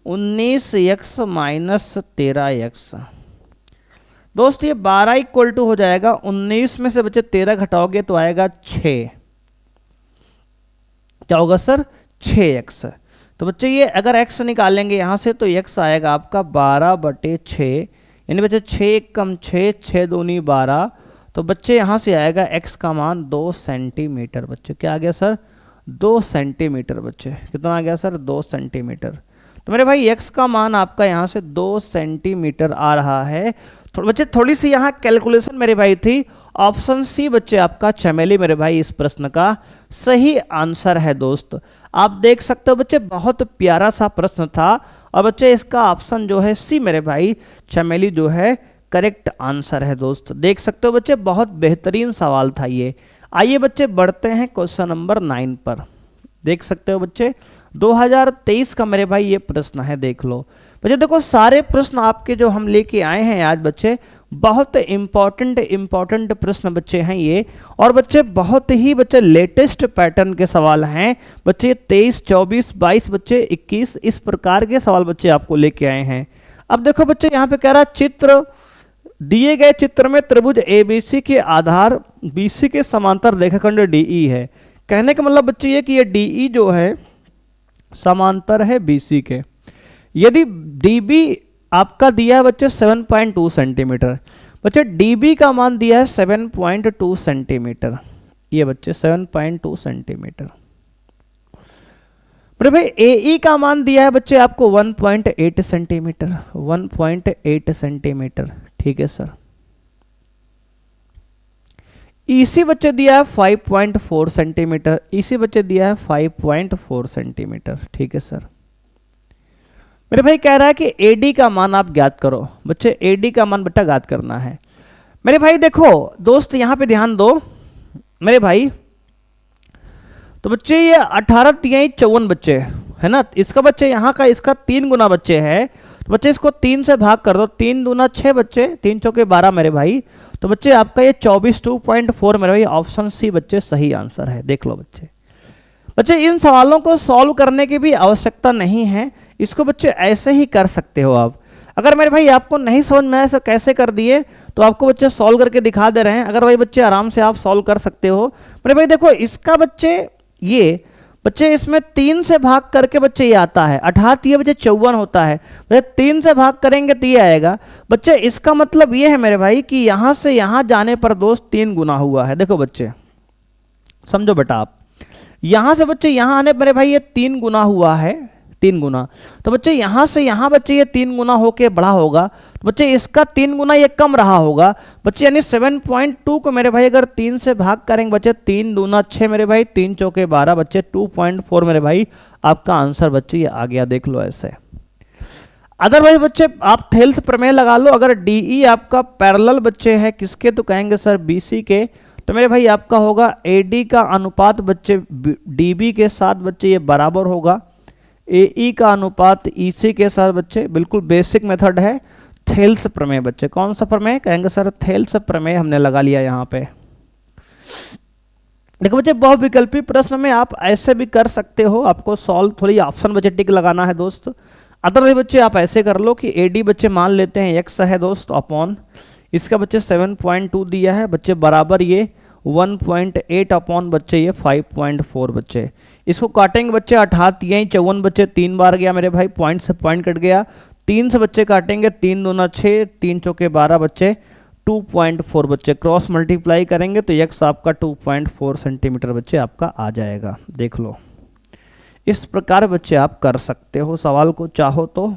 19x minus 13x, दोस्त ये 12 इक्वल टू हो जाएगा 19 में से बच्चे 13 घटाओगे तो आएगा 6, क्या होगा सर 6x। तो बच्चे ये अगर x निकालेंगे यहाँ से तो x आएगा आपका 12/6, यानी बच्चे 6 कम 6 6 दूनी 12, तो बच्चे यहाँ से आएगा x का मान 2 सेंटीमीटर बच्चे, क्या आ गया सर 2 सेंटीमीटर बच्चे, कितना आ गया सर 2 सेंटीमीटर। तो मेरे भाई x का मान आपका यहाँ से 2 सेंटीमीटर आ रहा है। बच्चे थोड़ी सी यहाँ कैलकुलेशन मेरे भाई थी, ऑप्शन सी बच्चे आपका चमेली मेरे भाई इस प्रश्न का सही आंसर है दोस्त। आप देख सकते हो बच्चे बहुत प्यारा सा प्रश्न था, और बच्चे इसका ऑप्शन जो है सी मेरे भाई चमेली जो है करेक्ट आंसर है दोस्त। देख सकते हो बच्चे बहुत बेहतरीन सवाल था ये। आइए बच्चे बढ़ते हैं क्वेश्चन नंबर 9 पर। देख सकते हो बच्चे 2023 का मेरे भाई ये प्रश्न है, देख लो बच्चे। देखो सारे प्रश्न आपके जो हम लेके आए हैं आज बच्चे बहुत इंपॉर्टेंट प्रश्न बच्चे हैं ये, और बच्चे बहुत ही बच्चे लेटेस्ट पैटर्न के सवाल हैं बच्चे। 23 24 22 बच्चे 21 इस प्रकार के सवाल बच्चे आपको लेके आए हैं। अब देखो बच्चे यहाँ पे कह रहा चित्र, दिए गए चित्र में त्रिभुज ABC के आधार BC के समांतर रेखाखंड DE है। कहने का मतलब बच्चे ये कि ये DE जो है समांतर है BC के। यदि DB आपका दिया है बच्चे 7.2 सेंटीमीटर, बच्चे DB का मान दिया है 7.2 सेंटीमीटर, ये बच्चे 7.2 सेंटीमीटर। बड़े भाई AE का मान दिया है बच्चे आपको 1.8 सेंटीमीटर, 1.8 सेंटीमीटर, ठीक है सर। EC बच्चे दिया है 5.4 सेंटीमीटर, EC बच्चे दिया है 5.4 सेंटीमीटर, ठीक है सर। मेरे भाई कह रहा है कि AD का मान आप ज्ञात करो बच्चे, AD का मान बेटा ज्ञात करना है। मेरे भाई देखो दोस्त यहाँ पे ध्यान दो मेरे भाई, तो बच्चे ये 18 3 54 बच्चे है ना, इसका बच्चे यहाँ का इसका 3 गुना बच्चे है, तो बच्चे इसको 3 से भाग कर दो, 3 दूना 6 बच्चे, 3 चौके 12 मेरे भाई, तो बच्चे आपका ये 24 2.4 मेरे भाई ऑप्शन सी बच्चे सही आंसर है। देख लो बच्चे, बच्चे इन सवालों को सॉल्व करने की भी आवश्यकता नहीं है, इसको बच्चे ऐसे ही कर सकते हो आप। अगर मेरे भाई आपको नहीं समझ में आया सर कैसे कर दिए, तो आपको बच्चे सॉल्व करके दिखा दे रहे हैं। अगर भाई बच्चे आराम से आप सॉल्व कर सकते हो। मेरे भाई देखो इसका बच्चे ये बच्चे इसमें 3 से भाग करके बच्चे ये आता है, अर्थात ये बच्चे 54 होता है। बच्चे 3 से भाग करेंगे तो ये आएगा। बच्चे इसका मतलब ये है मेरे भाई कि यहाँ से यहाँ जाने पर दोस्त 3 गुना हुआ है। देखो बच्चे समझो बेटा, आप यहाँ से बच्चे यहाँ आने मेरे भाई ये 3 गुना हुआ है, 3 गुना। तो बच्चे यहाँ से यहाँ बच्चे ये 3 गुना होके बड़ा होगा, तो बच्चे इसका 3 गुना ये कम रहा होगा बच्चे, यानी 7.2 को मेरे भाई अगर 3 से भाग करेंगे बच्चे, 3 दूना 6 मेरे भाई, 3 चौके 12 बच्चे, 2.4 मेरे भाई आपका आंसर बच्चे ये आ गया। देख लो ऐसे। अदरवाइज बच्चे आप थेल्स प्रमेय लगा लो। अगर डीई आपका पैरेलल बच्चे है किसके, तो कहेंगे सर बीसी के, तो मेरे भाई आपका होगा एडी का अनुपात बच्चे डीबी के साथ बच्चे ये बराबर होगा एई का अनुपात ईसी के साथ बच्चे। बिल्कुल बेसिक मेथड है, थेल्स प्रमेय बच्चे। कौन सा प्रमेय, कहेंगे सर थेल्स प्रमेय हमने लगा लिया यहाँ पे। देखो बच्चे बहुविकल्पी प्रश्न में आप ऐसे भी कर सकते हो, आपको सॉल्व थोड़ी ऑप्शन बच्चे टिक लगाना है दोस्त। अदरवाइज बच्चे आप ऐसे कर लो कि एडी बच्चे मान लेते हैं एक्स है दोस्त, अपॉन इसका बच्चे 7.2 दिया है बच्चे, बराबर ये 1.8 अपॉन बच्चे ये 5.4 बच्चे। इसको काटेंगे बच्चे, अर्थात यही 54 बच्चे 3 बार गया मेरे भाई, पॉइंट से पॉइंट कट गया। 3 से बच्चे काटेंगे, 3 दूना 6, 3 चौके 12 बच्चे, 2.4 बच्चे। क्रॉस मल्टीप्लाई करेंगे तो एक्स आपका 2.4 सेंटीमीटर बच्चे आपका आ जाएगा। देख लो इस प्रकार बच्चे आप कर सकते हो सवाल को चाहो तो।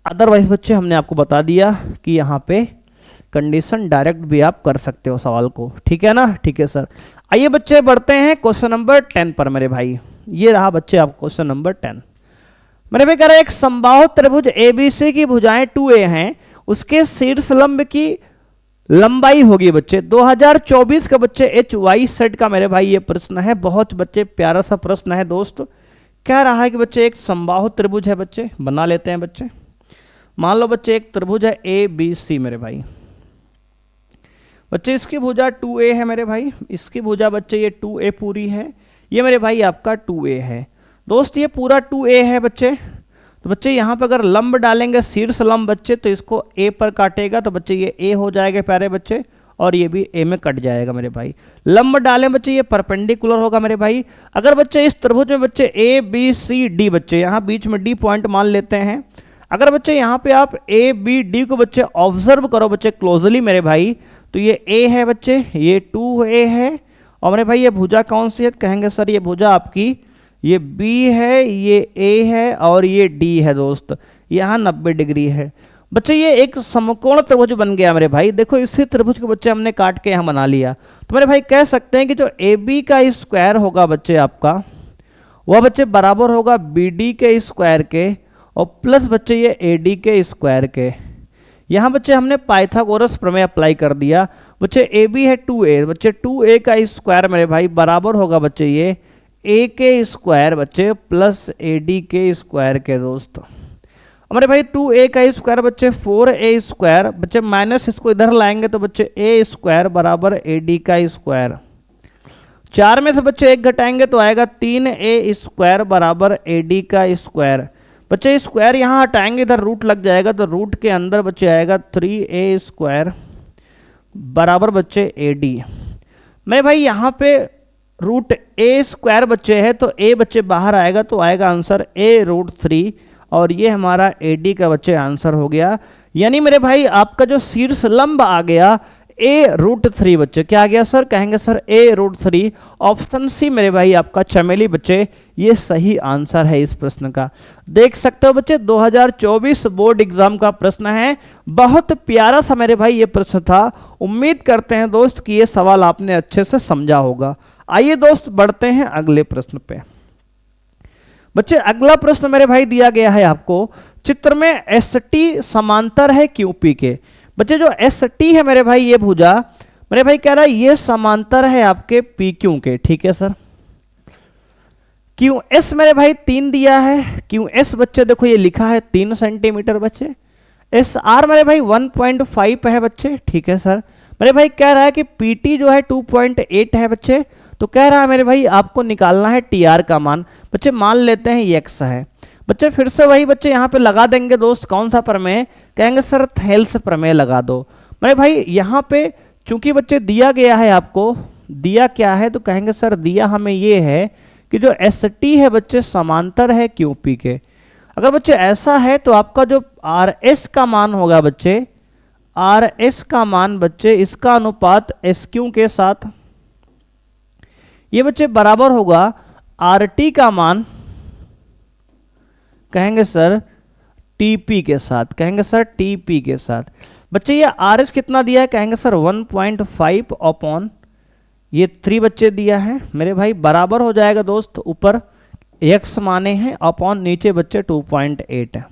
अदरवाइज बच्चे हमने आपको बता दिया कि यहाँ पे कंडीशन डायरेक्ट भी आप कर सकते हो सवाल को, ठीक है ना। ठीक है सर, आइए बच्चे बढ़ते हैं क्वेश्चन नंबर 10 पर मेरे भाई। ये रहा बच्चे आप क्वेश्चन नंबर 10 मेरे भाई। कह रहा है एक समबाहु त्रिभुज एबीसी की भुजाएं 2a हैं, उसके शीर्ष लंब की लंबाई होगी बच्चे 2024 का बच्चे एच वाई सेट का मेरे भाई ये प्रश्न है। बहुत बच्चे प्यारा सा प्रश्न है दोस्त। कह रहा है कि बच्चे एक समबाहु त्रिभुज है बच्चे, बना लेते हैं बच्चे। मान लो बच्चे एक त्रिभुज है ए बी सी मेरे भाई बच्चे, इसकी भुजा 2a है मेरे भाई, इसकी भुजा बच्चे ये 2a पूरी है, ये मेरे भाई आपका 2a है दोस्त, ये पूरा 2a है बच्चे। तो बच्चे यहाँ पे अगर लंब डालेंगे शीर्ष लंब बच्चे, तो इसको a पर काटेगा तो बच्चे ये a हो जाएगा प्यारे बच्चे, और ये भी a में कट जाएगा मेरे भाई। लंब डालें बच्चे ये परपेंडिकुलर होगा मेरे भाई। अगर बच्चे इस त्रिभुज में बच्चे a b c d बच्चे, यहाँ बीच में d पॉइंट मान लेते हैं। अगर बच्चे यहाँ पे आप a b d को बच्चे ऑब्जर्व करो बच्चे क्लोजली मेरे भाई, तो ये a है बच्चे, ये 2a है, और मेरे भाई ये भुजा कौन सी है, कहेंगे सर ये भुजा आपकी ये b है, ये a है, और ये d है दोस्त, यहाँ 90 डिग्री है बच्चे। ये एक समकोण त्रिभुज बन गया मेरे भाई। देखो इसी त्रिभुज को बच्चे हमने काट के यहाँ बना लिया। तो मेरे भाई कह सकते हैं कि जो AB का स्क्वायर होगा बच्चे आपका, वह बच्चे बराबर होगा BD के स्क्वायर के, और प्लस बच्चे ये AD के स्क्वायर के। यहाँ बच्चे हमने पाइथागोरस प्रमेय अप्लाई कर दिया बच्चे। AB है 2a बच्चे, 2a का स्क्वायर मेरे भाई बराबर होगा बच्चे ये a के स्क्वायर बच्चे प्लस AD के स्क्वायर के दोस्त। हमारे भाई 2a का स्क्वायर बच्चे 4a स्क्वायर बच्चे, माइनस इसको इधर लाएंगे तो बच्चे a स्क्वायर बराबर AD का स्क्वायर। 4 में से बच्चे 1 घटाएंगे तो आएगा 3a स्क्वायर बराबर AD का स्क्वायर। बच्चे स्क्वायर यहाँ हटाएंगे, इधर रूट लग जाएगा, तो रूट के अंदर बच्चे आएगा 3a स्क्वायर बराबर बच्चे AD। मेरे भाई यहाँ पे रूट a स्क्वायर बच्चे है, तो a बच्चे बाहर आएगा तो आएगा आंसर a√3, और ये हमारा AD का बच्चे आंसर हो गया। यानी मेरे भाई आपका जो शीर्ष लंब आ गया a√3 बच्चे, क्या आ गया सर, कहेंगे सर a√3। ऑप्शन सी मेरे भाई आपका चमेली बच्चे ये सही आंसर है इस प्रश्न का। देख सकते हो बच्चे 2024 बोर्ड एग्जाम का प्रश्न है। बहुत प्यारा सा मेरे भाई ये प्रश्न था। उम्मीद करते हैं दोस्त कि ये सवाल आपने अच्छे से समझा होगा। आइए दोस्त बढ़ते हैं अगले प्रश्न पे। बच्चे अगला प्रश्न मेरे भाई दिया गया है आपको, चित्र में ST समांतर है QP के। बच्चे जो ST है मेरे भाई ये भुजा मेरे भाई कह रहा है ये समांतर है आपके PQ के, ठीक है सर। QS मेरे भाई 3 दिया है, QS बच्चे देखो ये लिखा है 3 सेंटीमीटर बच्चे। SR मेरे भाई 1.5 है बच्चे, ठीक है सर। मेरे भाई कह रहा है कि PT जो है 2.8 है बच्चे। तो कह रहा है मेरे भाई आपको निकालना है टी आर का मान। बच्चे मान लेते हैं ये एक्स है। बच्चे फिर से वही बच्चे यहाँ पे लगा देंगे दोस्त, कौन सा प्रमेय, कहेंगे सर थेल्स प्रमेय लगा दो। मेरे भाई यहाँ पे चूंकि बच्चे दिया गया है, आपको दिया क्या है, तो कहेंगे सर दिया हमें ये है कि जो एस टी है बच्चे समांतर है क्यू पी के। अगर बच्चे ऐसा है तो आपका जो आर एस का मान होगा बच्चे, आर एस का मान बच्चे इसका अनुपात एस क्यू के साथ, ये बच्चे बराबर होगा आर टी का मान, कहेंगे सर टीपी के साथ, कहेंगे सर टीपी के साथ। बच्चे ये आर एस कितना दिया है, कहेंगे सर 1.5 अपॉन ये 3 बच्चे दिया है मेरे भाई, बराबर हो जाएगा दोस्त, ऊपर x माने हैं अपॉन नीचे बच्चे 2.8 है।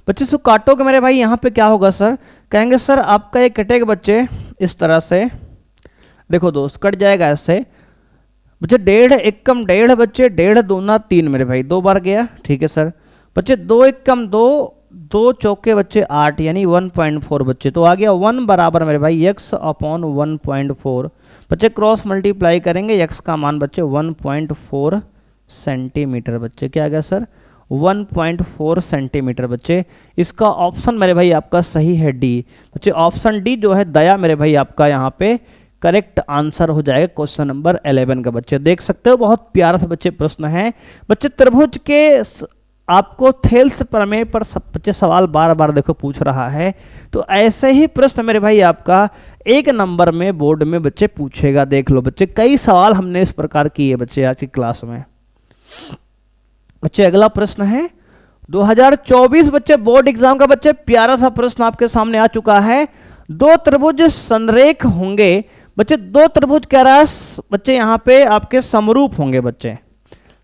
बच्चे इसको काटोगे मेरे भाई, यहाँ पे क्या होगा सर, कहेंगे सर आपका ये कटेगा बच्चे इस तरह से, देखो दोस्त कट जाएगा ऐसे बच्चे, 1.5 एकम 1.5 बच्चे, 1.5 दूना 3 मेरे भाई, 2 बार गया, ठीक है सर। बच्चे 2 एकम 2, 2 चौके बच्चे 8 यानी 1.4 बच्चे, तो आ गया 1 बराबर मेरे भाई x अपॉन 1.4। बच्चे क्रॉस मल्टीप्लाई करेंगे, x का मान बच्चे 1.4 सेंटीमीटर, बच्चे क्या आ गया सर 1.4 सेंटीमीटर। बच्चे इसका ऑप्शन मेरे भाई आपका सही है डी। बच्चे ऑप्शन डी जो है दया मेरे भाई आपका यहाँ पे करेक्ट आंसर हो जाएगा क्वेश्चन नंबर 11 का। बच्चे देख सकते हो बहुत प्यारा सा बच्चे प्रश्न है। बच्चे त्रिभुज के आपको थेल्स प्रमेय पर बच्चे सवाल बार बार देखो पूछ रहा है, तो ऐसे ही प्रश्न मेरे भाई आपका 1 नंबर में बोर्ड में बच्चे पूछेगा। देख लो बच्चे कई सवाल हमने इस प्रकार किए बच्चे आज की क्लास में। बच्चे अगला प्रश्न है 2024 बच्चे बोर्ड एग्जाम का बच्चे प्यारा सा प्रश्न आपके सामने आ चुका है। 2 त्रिभुज संरेख होंगे बच्चे, 2 त्रिभुज कह रहा है बच्चे यहाँ पे आपके समरूप होंगे। बच्चे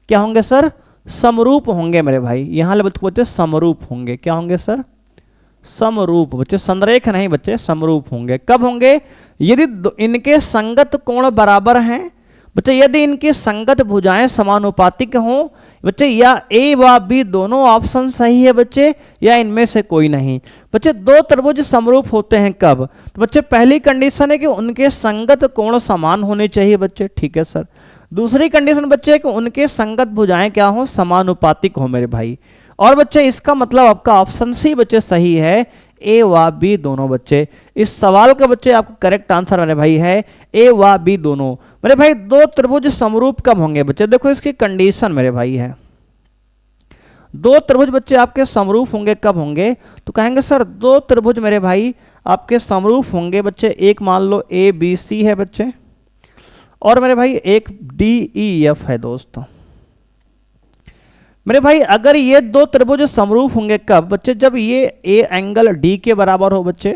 क्या होंगे सर, समरूप होंगे मेरे भाई, यहाँ ले बच्चे समरूप होंगे, क्या होंगे सर समरूप, बच्चे संरेख नहीं बच्चे समरूप होंगे। कब होंगे, यदि इनके संगत कोण बराबर हैं बच्चे, यदि इनकी संगत भुजाएं समानुपातिक हों बच्चे, या ए व बी दोनों ऑप्शन सही है बच्चे, या इनमें से कोई नहीं। बच्चे 2 त्रिभुज समरूप होते हैं कब, तो बच्चे पहली कंडीशन है कि उनके संगत कोण समान होने चाहिए बच्चे, ठीक है सर। दूसरी कंडीशन बच्चे है कि उनके संगत भुजाएं क्या हो, समानुपातिक हो मेरे भाई। और बच्चे इसका मतलब आपका ऑप्शन सी बच्चे सही है, ए व बी दोनों। बच्चे इस सवाल का बच्चे आपका करेक्ट आंसर मेरे भाई है ए व बी दोनों। मेरे भाई 2 त्रिभुज समरूप कब होंगे बच्चे, देखो इसकी कंडीशन मेरे भाई है, 2 त्रिभुज बच्चे आपके समरूप होंगे कब होंगे, तो कहेंगे सर 2 त्रिभुज मेरे भाई आपके समरूप होंगे बच्चे, एक मान लो ए बी सी है बच्चे, और मेरे भाई एक डी ई एफ है दोस्तों। मेरे भाई अगर ये 2 त्रिभुज समरूप होंगे कब बच्चे, जब ये ए एंगल डी के बराबर हो बच्चे,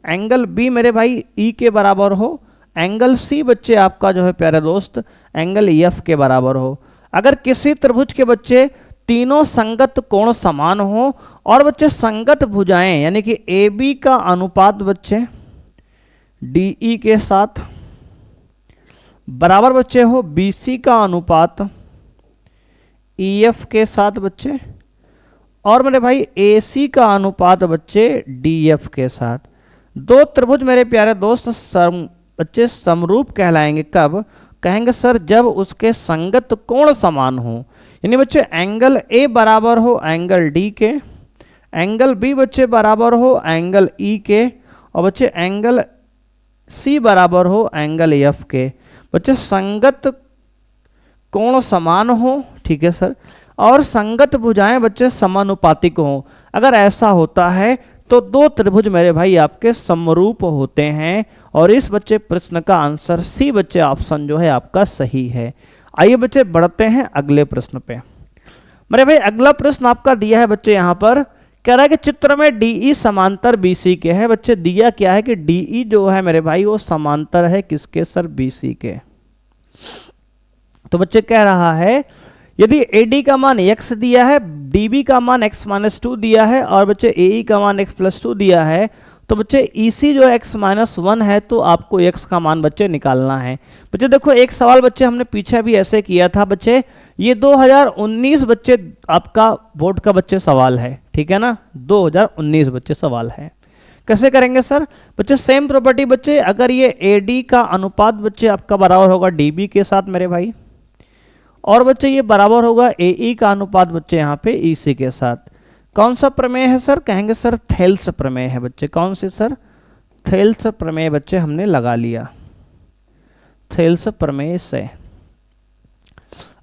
एंगल बी मेरे भाई ई के बराबर हो, एंगल सी बच्चे आपका जो है प्यारे दोस्त एंगल एफ के बराबर हो। अगर किसी त्रिभुज के बच्चे तीनों संगत कोण समान हो, और बच्चे संगत भुजाएं यानी कि ए बी का अनुपात बच्चे डी ई के साथ बराबर बच्चे हो बी सी का अनुपात ई एफ के साथ बच्चे, और मेरे भाई ए सी का अनुपात बच्चे डी एफ के साथ, 2 त्रिभुज मेरे प्यारे दोस्त बच्चे समरूप कहलाएंगे कब, कहेंगे सर जब उसके संगत कोण समान हो, यानी बच्चे एंगल ए बराबर हो एंगल डी के, एंगल बी बच्चे बराबर हो एंगल ई के, और बच्चे एंगल सी बराबर हो एंगल एफ के। बच्चे संगत कोण समान हो, ठीक है सर, और संगत भुजाएं बच्चे समानुपातिक हो। अगर ऐसा होता है तो 2 त्रिभुज मेरे भाई आपके समरूप होते हैं, और इस बच्चे प्रश्न का आंसर सी बच्चे ऑप्शन जो है आपका सही है। आइए बच्चे बढ़ते हैं अगले प्रश्न पे। मेरे भाई अगला प्रश्न आपका दिया है बच्चे, यहाँ पर कह रहा है कि चित्र में डीई समांतर बीसी के है। बच्चे दिया क्या है कि डीई जो है मेरे भाई वो समांतर है किसके सर, बीसी के। तो बच्चे कह रहा है यदि AD का मान x दिया है, DB का मान x-2 दिया है, और बच्चे AE का मान x+2 दिया है, तो बच्चे EC जो x-1 है तो आपको x का मान बच्चे निकालना है। बच्चे देखो एक सवाल बच्चे हमने पीछे भी ऐसे किया था बच्चे, ये 2019 बच्चे आपका बोर्ड का बच्चे सवाल है, ठीक है ना, 2019 बच्चे सवाल है। कैसे करेंगे सर? बच्चे सेम प्रॉपर्टी बच्चे, अगर ये AD का अनुपात बच्चे आपका बराबर होगा DB के साथ मेरे भाई, और बच्चे ये बराबर होगा AE का अनुपात बच्चे यहाँ पे EC के साथ। कौन सा प्रमेय है सर? कहेंगे सर थेल्स प्रमेय है बच्चे। कौन सी सर? थेल्स प्रमेय बच्चे हमने लगा लिया, थेल्स प्रमेय से।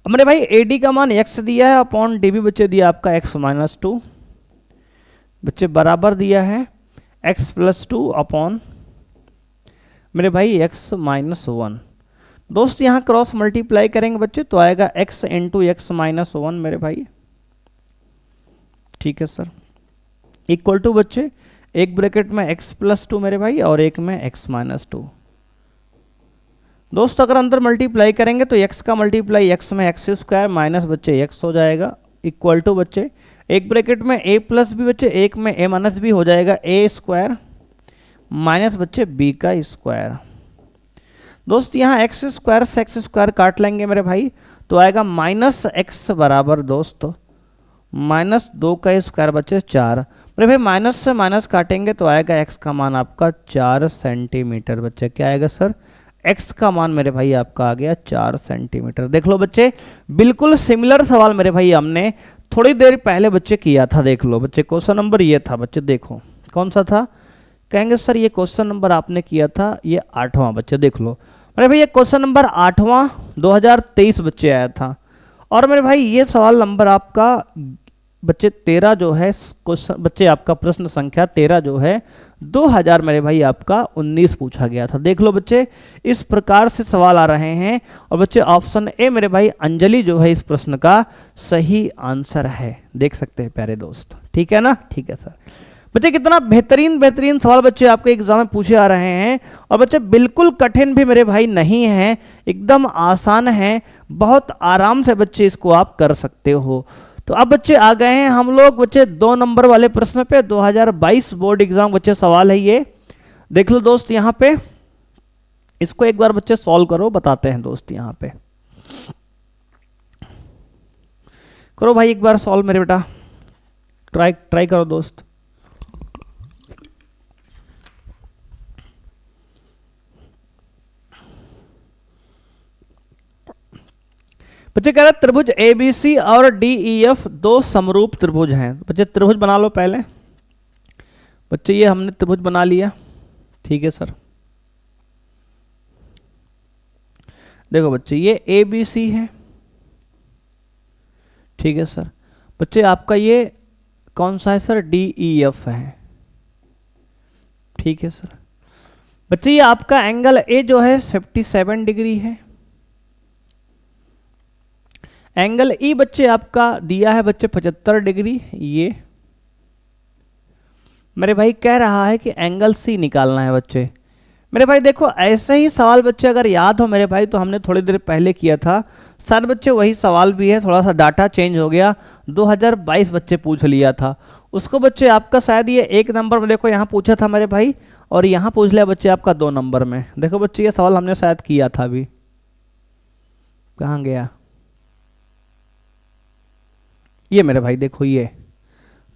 अब मेरे भाई AD का मान x दिया है अपॉन DB बच्चे दिया आपका x-2 बच्चे बराबर दिया है x+2 अपॉन मेरे भाई x-1। दोस्त यहाँ क्रॉस मल्टीप्लाई करेंगे बच्चे तो आएगा x इंटू x-1 मेरे भाई, ठीक है सर, इक्वल टू बच्चे एक ब्रैकेट में x+2 मेरे भाई और एक में x-2। दोस्त अगर अंदर मल्टीप्लाई करेंगे तो x का मल्टीप्लाई x में x² माइनस बच्चे x हो जाएगा, इक्वल टू बच्चे एक ब्रैकेट में a प्लस बी बच्चे एक में a माइनस बी हो जाएगा a² माइनस बच्चे b का स्क्वायर। दोस्त यहाँ x² से x² काट लेंगे मेरे भाई तो आएगा माइनस x बराबर दोस्त -2 का स्क्वायर बच्चे 4। मेरे भाई माइनस से माइनस काटेंगे तो आएगा x का मान आपका 4 सेंटीमीटर बच्चे। क्या आएगा सर? x का मान मेरे भाई आपका आ गया 4 सेंटीमीटर। देख लो बच्चे, बिल्कुल सिमिलर सवाल मेरे भाई हमने थोड़ी देर पहले बच्चे किया था। देख लो बच्चे, क्वेश्चन नंबर ये था बच्चे, देखो कौन सा था? कहेंगे सर ये क्वेश्चन नंबर आपने किया था ये 8वां बच्चे। देख लो मेरे भाई ये क्वेश्चन नंबर 8वां 2023 बच्चे आया था, और मेरे भाई ये सवाल नंबर आपका बच्चे 13 जो है क्वेश्चन बच्चे आपका प्रश्न संख्या 13 जो है 2000 मेरे भाई आपका 19 पूछा गया था। देख लो बच्चे, इस प्रकार से सवाल आ रहे हैं, और बच्चे ऑप्शन ए मेरे भाई अंजलि जो है इस प्रश्न का सही आंसर है। देख सकते हैं प्यारे दोस्त, ठीक है ना? ठीक है सर। बच्चे कितना बेहतरीन बेहतरीन सवाल बच्चे आपके एग्जाम में पूछे आ रहे हैं, और बच्चे बिल्कुल कठिन भी मेरे भाई नहीं है, एकदम आसान है, बहुत आराम से बच्चे इसको आप कर सकते हो। तो अब बच्चे आ गए हैं हम लोग बच्चे 2 नंबर वाले प्रश्न पे। 2022 बोर्ड एग्जाम बच्चे सवाल है ये, देख लो दोस्त यहाँ पे, इसको एक बार बच्चे सॉल्व करो, बताते हैं दोस्त यहाँ पे। करो भाई एक बार सॉल्व मेरे बेटा, ट्राई करो दोस्त। बच्चे कह रहे त्रिभुज ABC और DEF 2 समरूप त्रिभुज हैं। बच्चे त्रिभुज बना लो पहले। बच्चे ये हमने त्रिभुज बना लिया, ठीक है सर। देखो बच्चे ये ABC है, ठीक है सर। बच्चे आपका ये कौन सा है सर? DEF है, ठीक है सर। बच्चे ये आपका एंगल A जो है 57 डिग्री है। एंगल ई बच्चे आपका दिया है बच्चे 75 डिग्री। ये मेरे भाई कह रहा है कि एंगल सी निकालना है बच्चे। मेरे भाई देखो ऐसे ही सवाल बच्चे अगर याद हो मेरे भाई तो हमने थोड़ी देर पहले किया था, सर बच्चे वही सवाल भी है, थोड़ा सा डाटा चेंज हो गया। 2022 बच्चे पूछ लिया था उसको बच्चे आपका शायद ये 1 नंबर में देखो यहाँ पूछा था मेरे भाई, और यहाँ पूछ लिया बच्चे आपका 2 नंबर में। देखो बच्चे ये सवाल हमने शायद किया था अभी, कहाँ गया ये मेरे भाई? देखो ये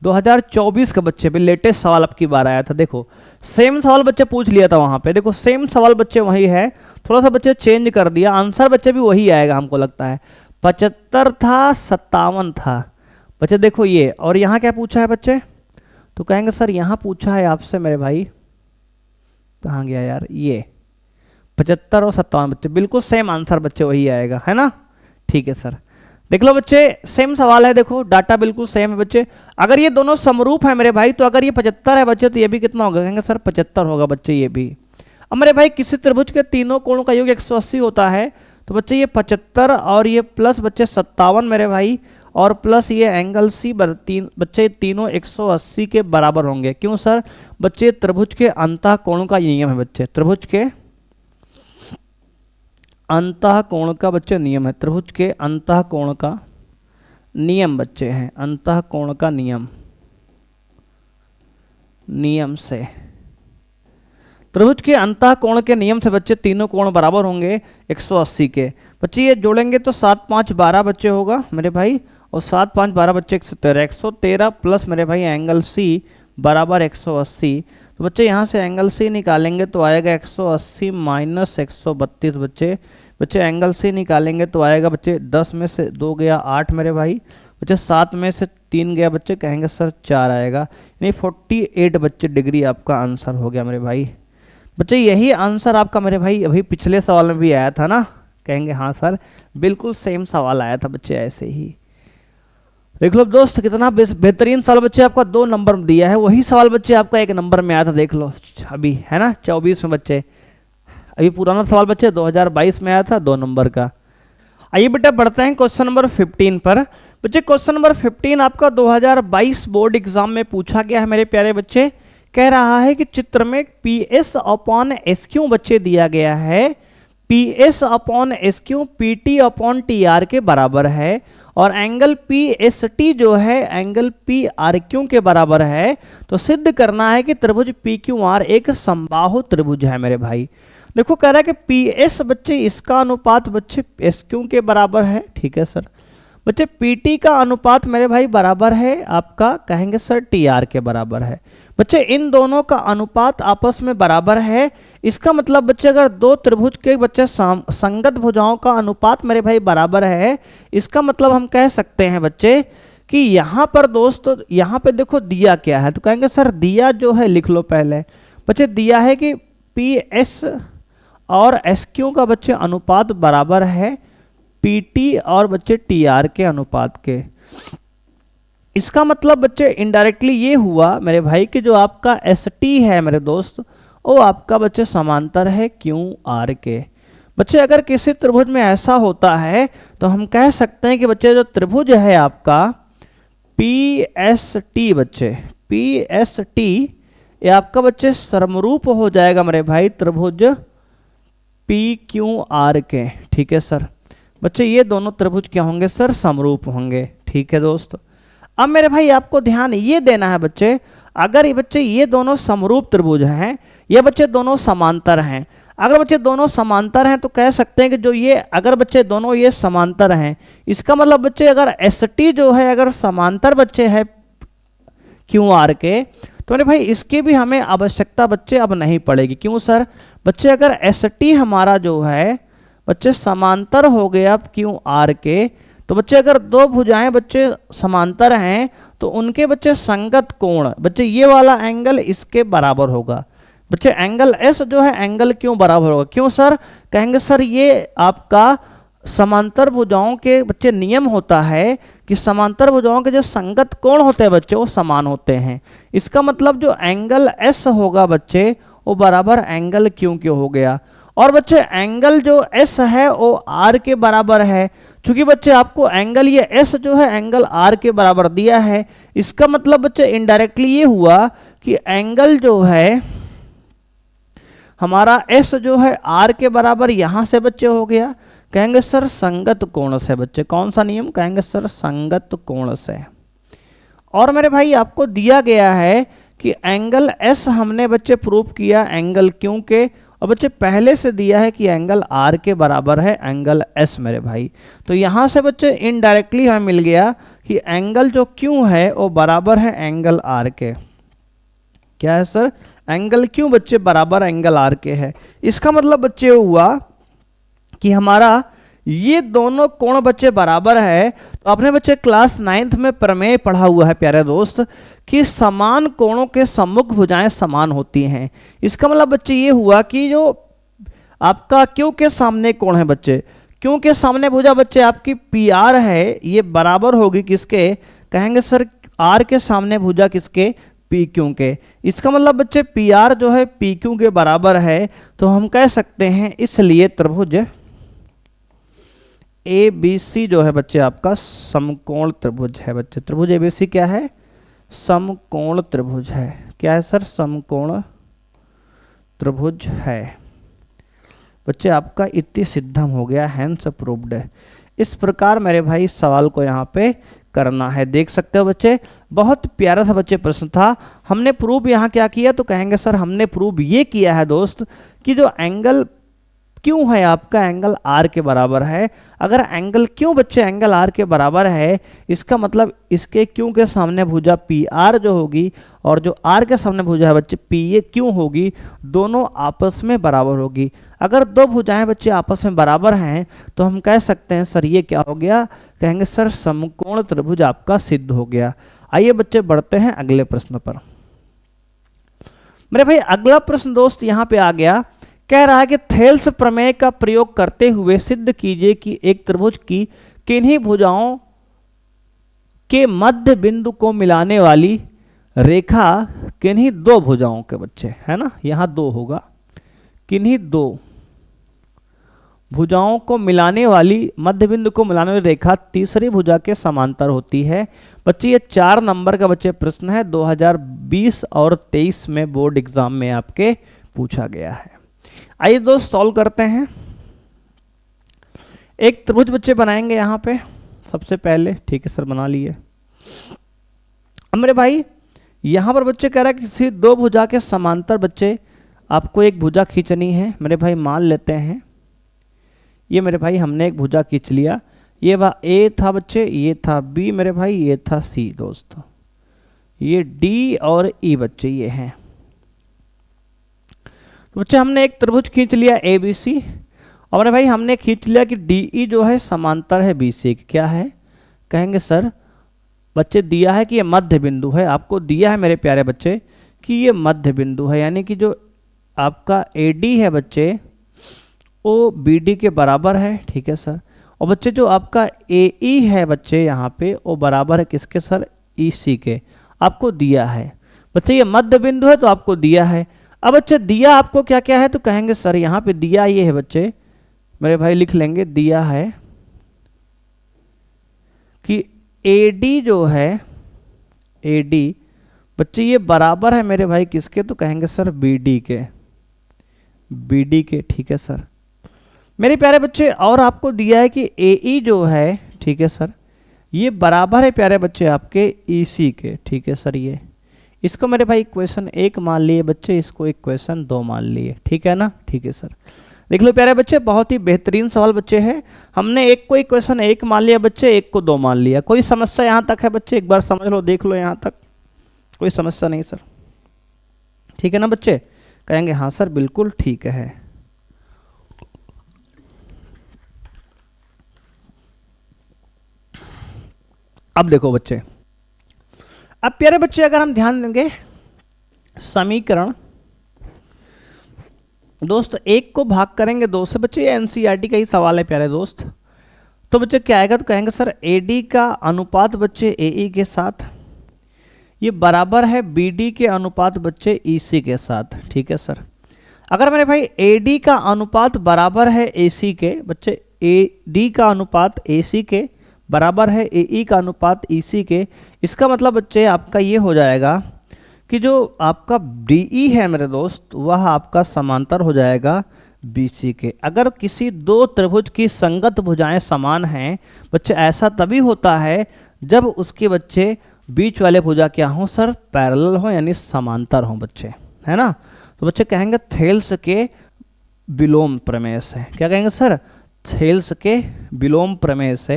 2024 का बच्चे पे लेटेस्ट सवाल अब की बार आया था। देखो सेम सवाल बच्चे पूछ लिया था वहां पे, देखो सेम सवाल बच्चे वही है, थोड़ा सा बच्चे चेंज कर दिया, आंसर बच्चे भी वही आएगा हमको लगता है। 75 था 57 था बच्चे। देखो ये, और यहाँ क्या पूछा है बच्चे? तो कहेंगे सर यहाँ पूछा है आपसे मेरे भाई, कहाँ गया यार? ये 75 और 57 बच्चे, बिल्कुल सेम आंसर बच्चे वही आएगा, है ना? ठीक है सर। देख लो बच्चे सेम सवाल है, देखो डाटा बिल्कुल सेम है बच्चे। अगर ये दोनों समरूप है मेरे भाई तो अगर ये 75 है बच्चे तो ये भी कितना होगा? कहेंगे सर 75 होगा बच्चे ये भी। अब मेरे भाई किसी त्रिभुज के तीनों कोणों का योग 180 होता है, तो बच्चे ये 75 और ये प्लस बच्चे 57 मेरे भाई, और प्लस ये एंगल सी बच्चे तीनों 180 के बराबर होंगे। क्यों सर? बच्चे त्रिभुज के अंतः कोणों का नियम है बच्चे, त्रिभुज के अंतः कोण का बच्चे नियम है, त्रिभुज के अंतः कोण का नियम बच्चे हैं, अंतः कोण का नियम से, त्रिभुज के अंतः कोण के नियम से बच्चे तीनों कोण बराबर होंगे 180 के। बच्चे ये जोड़ेंगे तो 7 5 12 बच्चे होगा मेरे भाई, और 7 5 12 बच्चे 113 प्लस मेरे भाई एंगल सी बराबर 180। तो बच्चे यहाँ से एंगल सी निकालेंगे तो आएगा 180 माइनस 132 बच्चे। बच्चे एंगल सी निकालेंगे तो आएगा बच्चे 10 में से 2 गया 8 मेरे भाई। बच्चे 7 में से 3 गया बच्चे, कहेंगे सर 4 आएगा, यानी 48 बच्चे डिग्री आपका आंसर हो गया मेरे भाई। बच्चे यही आंसर आपका मेरे भाई अभी पिछले सवाल में भी आया था ना, कहेंगे हाँ सर बिल्कुल सेम सवाल आया था बच्चे ऐसे ही। देख लो दोस्त कितना बेहतरीन सवाल बच्चे, आपका 2 नंबर दिया है, वही सवाल बच्चे आपका 1 नंबर में आया था, देख लो अभी है ना 24 में बच्चे। अभी पुराना सवाल बच्चे 2022 में आया था 2 नंबर का। आइए बेटा बढ़ते हैं क्वेश्चन नंबर 15 पर। बच्चे क्वेश्चन नंबर 15 आपका 2022 बोर्ड एग्जाम में पूछा गया है मेरे प्यारे बच्चे। कह रहा है कि चित्र में PS अपॉन SQ बच्चे दिया गया है, PS upon SQ PT upon TR के बराबर है, और एंगल PST जो है एंगल PRQ के बराबर है। तो सिद्ध करना है कि त्रिभुज PQR एक समबाहु त्रिभुज है मेरे भाई। देखो कह रहा है कि PS बच्चे इसका अनुपात बच्चे SQ के बराबर है, ठीक है सर। बच्चे PT का अनुपात मेरे भाई बराबर है आपका, कहेंगे सर TR के बराबर है। बच्चे इन दोनों का अनुपात आपस में बराबर है, इसका मतलब बच्चे अगर 2 त्रिभुज के बच्चे संगत भुजाओं का अनुपात मेरे भाई बराबर है, इसका मतलब हम कह सकते हैं बच्चे कि यहाँ पर दोस्त यहाँ पे देखो दिया क्या है, तो कहेंगे सर दिया जो है लिख लो पहले। बच्चे दिया है कि PS और SQ का बच्चे अनुपात बराबर है PT और बच्चे TR के अनुपात के। इसका मतलब बच्चे इनडायरेक्टली ये हुआ मेरे भाई कि जो आपका ST है मेरे दोस्त वो आपका बच्चे समांतर है QR के। बच्चे अगर किसी त्रिभुज में ऐसा होता है तो हम कह सकते हैं कि बच्चे जो त्रिभुज है आपका PST बच्चे PST ये आपका बच्चे समरूप हो जाएगा मेरे भाई त्रिभुज PQR के, ठीक है सर। बच्चे ये दोनों त्रिभुज क्या होंगे सर, समरूप होंगे, ठीक है दोस्त। अब मेरे भाई आपको ध्यान ये देना है बच्चे, अगर ये बच्चे ये दोनों समरूप त्रिभुज हैं, ये बच्चे दोनों समांतर हैं। अगर बच्चे दोनों समांतर हैं तो कह सकते हैं कि जो ये अगर बच्चे दोनों ये समांतर हैं, इसका मतलब बच्चे अगर ST जो है अगर समांतर बच्चे है QR के, तो मेरे भाई इसकी भी हमें आवश्यकता बच्चे अब नहीं पड़ेगी। क्यों सर? बच्चे अगर ST हमारा जो है बच्चे समांतर हो गया QR के, तो बच्चे अगर 2 भुजाएं बच्चे समांतर हैं तो उनके बच्चे संगत कोण बच्चे ये वाला एंगल इसके बराबर होगा। बच्चे एंगल S जो है एंगल क्यों बराबर होगा? क्यों सर? कहेंगे सर ये आपका समांतर भुजाओं के बच्चे नियम होता है कि समांतर भुजाओं के जो संगत कोण होते हैं बच्चे वो समान होते हैं। इसका मतलब जो एंगल S होगा बच्चे वो बराबर एंगल क्यों हो गया। और बच्चे एंगल जो S है वो R के बराबर है। चूंकि बच्चे आपको एंगल ये S जो है एंगल R के बराबर दिया है, इसका मतलब बच्चे इनडायरेक्टली ये हुआ कि एंगल जो है हमारा S जो है R के बराबर यहां से बच्चे हो गया। कहेंगे सर संगत कोण से बच्चे, कौन सा नियम? कहेंगे सर संगत कोण से। और मेरे भाई आपको दिया गया है कि एंगल S हमने बच्चे प्रूव किया एंगल क्यों के, और बच्चे पहले से दिया है कि एंगल R के बराबर है एंगल S मेरे भाई। तो यहां से बच्चे इनडायरेक्टली हमें मिल गया कि एंगल जो क्यों है वो बराबर है एंगल R के। क्या है सर? एंगल क्यों बच्चे बराबर एंगल R के है। इसका मतलब बच्चे हुआ कि हमारा ये दोनों कोण बच्चे बराबर है। तो आपने बच्चे क्लास 9th में प्रमेय पढ़ा हुआ है प्यारे दोस्त कि समान कोणों के सम्मुख भुजाएं समान होती हैं। इसका मतलब बच्चे ये हुआ कि जो आपका क्यू के सामने कोण है बच्चे, क्यू के सामने भुजा बच्चे आपकी PR है, ये बराबर होगी किसके? कहेंगे सर R के सामने भुजा किसके? PQ के। इसका मतलब बच्चे PR जो है PQ के बराबर है। तो हम कह सकते हैं इसलिए त्रिभुज ABC जो है बच्चे आपका समकोण त्रिभुज है बच्चे। त्रिभुज ABC क्या है? समकोण त्रिभुज है। क्या है सर? समकोण त्रिभुज है बच्चे आपका। इति सिद्धम हो गया, हैंस प्रूव्ड है। इस प्रकार मेरे भाई सवाल को यहाँ पे करना है। देख सकते हो बच्चे बहुत प्यारा सा बच्चे प्रश्न था। हमने प्रूव यहाँ क्या किया? तो कहेंगे सर हमने प्रूव ये किया है दोस्त कि जो एंगल क्यों है आपका एंगल आर के बराबर है। अगर एंगल क्यों बच्चे एंगल आर के बराबर है, इसका मतलब इसके क्यों के सामने भुजा पी आर जो होगी और जो आर के सामने भुजा है बच्चे पी ए क्यों होगी, दोनों आपस में बराबर होगी। अगर दो भुजाएं बच्चे आपस में बराबर हैं तो हम कह सकते हैं सर ये क्या हो गया, कहेंगे सर समकोण त्रिभुज आपका सिद्ध हो गया। आइए बच्चे बढ़ते हैं अगले प्रश्न पर। मेरे भाई अगला प्रश्न दोस्त यहाँ पे आ गया, कह रहा है कि थेल्स प्रमेय का प्रयोग करते हुए सिद्ध कीजिए कि एक त्रिभुज की किन्हीं भुजाओं के मध्य बिंदु को मिलाने वाली रेखा किन्हीं दो भुजाओं के बच्चे, है ना, यहाँ दो होगा, किन्हीं दो भुजाओं को मिलाने वाली मध्य बिंदु को मिलाने वाली रेखा तीसरी भुजा के समांतर होती है। बच्चे ये 4 नंबर का बच्चे प्रश्न है, 2020 और 23 में बोर्ड एग्जाम में आपके पूछा गया है। आइए दोस्त सॉल्व करते हैं। एक त्रिभुज बच्चे बनाएंगे यहाँ पे सबसे पहले, ठीक है सर बना लिए। अब मेरे भाई यहाँ पर बच्चे कह रहा है किसी दो भुजा के समांतर बच्चे आपको एक भुजा खींचनी है। मेरे भाई मान लेते हैं ये मेरे भाई हमने एक भुजा खींच लिया, ये ए था बच्चे, ये था बी मेरे भाई, ये था सी दोस्तों, ये डी और ई बच्चे ये हैं। तो बच्चे हमने एक त्रिभुज खींच लिया ए बी सी, और मेरे भाई हमने खींच लिया कि डी ई जो है समांतर है बी सी। क्या है, कहेंगे सर बच्चे दिया है कि ये मध्य बिंदु है, आपको दिया है मेरे प्यारे बच्चे कि ये मध्य बिंदु है, यानी कि जो आपका ए डी है बच्चे वो बी डी के बराबर है, ठीक है सर। और बच्चे जो आपका ए ई है बच्चे यहाँ पे वो बराबर है किसके सर, ई सी के, आपको दिया है। बच्चे ये मध्य बिंदु है तो आपको दिया है। अब बच्चे दिया आपको क्या क्या है, तो कहेंगे सर यहाँ पे दिया ये है बच्चे, मेरे भाई लिख लेंगे, दिया है कि ए डी जो है ए डी बच्चे ये बराबर है मेरे भाई किसके, तो कहेंगे सर बी डी के, बी डी के, ठीक है सर। मेरे प्यारे बच्चे और आपको दिया है कि ए ई जो है, ठीक है सर, ये बराबर है प्यारे बच्चे आपके ई सी के, ठीक है सर। ये इसको मेरे भाई इक्वेशन 1 मान लिए बच्चे, इसको इक्वेशन 2 मान लिए, ठीक है ना, ठीक है सर। देख लो प्यारे बच्चे बहुत ही बेहतरीन सवाल बच्चे है, हमने एक को इक्वेशन 1 मान लिया बच्चे, एक को 2 मान लिया। कोई समस्या यहाँ तक है बच्चे, एक बार समझ लो, देख लो यहाँ तक कोई समस्या नहीं सर, ठीक है ना बच्चे। कहेंगे हाँ सर बिल्कुल ठीक है। अब देखो बच्चे, अब प्यारे बच्चे अगर हम ध्यान देंगे समीकरण दोस्त 1 को भाग करेंगे 2 से, बच्चे ये एनसीईआरटी का ही सवाल है प्यारे दोस्त। तो बच्चे क्या आएगा, तो कहेंगे सर एडी का अनुपात बच्चे एई के साथ ये बराबर है बीडी के अनुपात बच्चे ईसी के साथ, ठीक है सर। अगर मेरे भाई एडी का अनुपात बराबर है एसी के बच्चे, एडी का अनुपात एसी के बराबर है एई का अनुपात ईसी के, इसका मतलब बच्चे आपका ये हो जाएगा कि जो आपका डीई है मेरे दोस्त वह आपका समांतर हो जाएगा बीसी के। अगर किसी दो त्रिभुज की संगत भुजाएं समान हैं बच्चे, ऐसा तभी होता है जब उसके बच्चे बीच वाले भुजा क्या हो सर, पैरेलल हो यानी समांतर हो बच्चे, है ना। तो बच्चे कहेंगे थेल्स के विलोम प्रमेय से, क्या कहेंगे सर, थेल्स के विलोम प्रमेय से,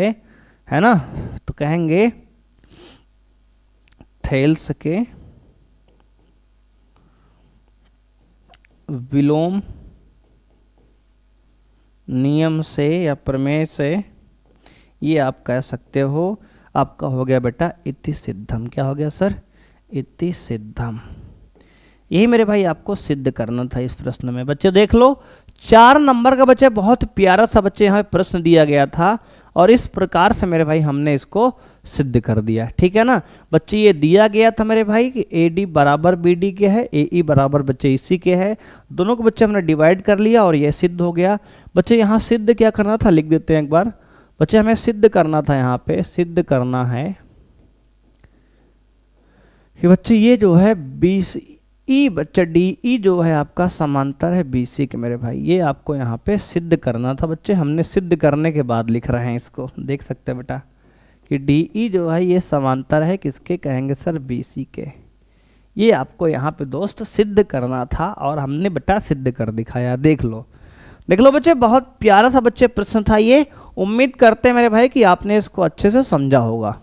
है ना। तो कहेंगे थेल्स के विलोम नियम से या प्रमेय से, ये आप कह सकते हो आपका हो गया बेटा इति सिद्धम। क्या हो गया सर, इति सिद्धम। यही मेरे भाई आपको सिद्ध करना था इस प्रश्न में। बच्चे देख लो 4 नंबर का बच्चे बहुत प्यारा सा बच्चे यहाँ प्रश्न दिया गया था और इस प्रकार से मेरे भाई हमने इसको सिद्ध कर दिया, ठीक है ना बच्चे। ये दिया गया था मेरे भाई कि ए डी बराबर बी डी के है, ए ई बराबर बच्चे इसी के है, दोनों को बच्चे हमने डिवाइड कर लिया और ये सिद्ध हो गया। बच्चे यहाँ सिद्ध क्या करना था लिख देते हैं एक बार बच्चे, हमें सिद्ध करना था, यहाँ पे सिद्ध करना है कि बच्चे ये जो है बी ई बच्चे डी ई जो है आपका समांतर है बी सी के मेरे भाई, ये आपको यहाँ पे सिद्ध करना था बच्चे। हमने सिद्ध करने के बाद लिख रहे हैं इसको, देख सकते हैं बेटा कि डी ई जो है ये समांतर है किसके, कहेंगे सर बी सी के। ये आपको यहाँ पे दोस्त सिद्ध करना था और हमने बेटा सिद्ध कर दिखाया, देख लो। देख लो बच्चे, बहुत प्यारा सा बच्चे प्रश्न था ये। उम्मीद करते हैं मेरे भाई कि आपने इसको अच्छे से समझा होगा।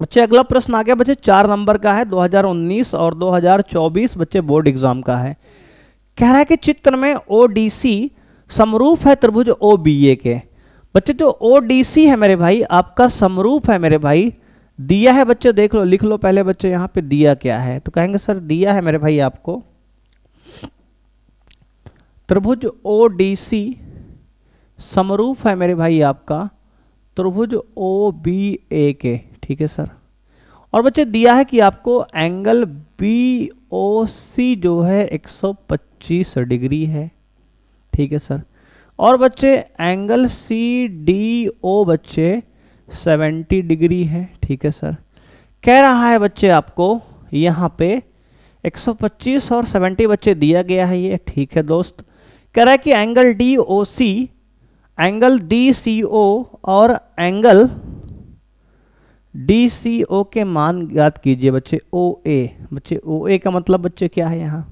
बच्चे अगला प्रश्न आ गया बच्चे, 4 नंबर का है, 2019 और 2024 बच्चे बोर्ड एग्जाम का है। कह रहा है कि चित्र में ओडीसी समरूप है त्रिभुज ओबीए के। बच्चे जो ओडीसी है मेरे भाई आपका समरूप है मेरे भाई, दिया है बच्चे, देख लो, लिख लो पहले बच्चे यहाँ पे दिया क्या है। तो कहेंगे सर दिया है मेरे भाई आपको त्रिभुज ओडीसी समरूप है मेरे भाई आपका त्रिभुज ओबीए के, ठीक है सर। और बच्चे दिया है कि आपको एंगल बीओसी जो है 125 डिग्री है, ठीक है सर। और बच्चे एंगल सीडीओ बच्चे 70 डिग्री है, ठीक है सर। कह रहा है बच्चे आपको यहाँ पे 125 और 70 बच्चे दिया गया है ये, ठीक है दोस्त। कह रहा है कि एंगल डीओसी, एंगल डीसीओ और एंगल डीसीओ के मान ज्ञात कीजिए बच्चे। ओए, बच्चे ओए का मतलब बच्चे क्या है यहाँ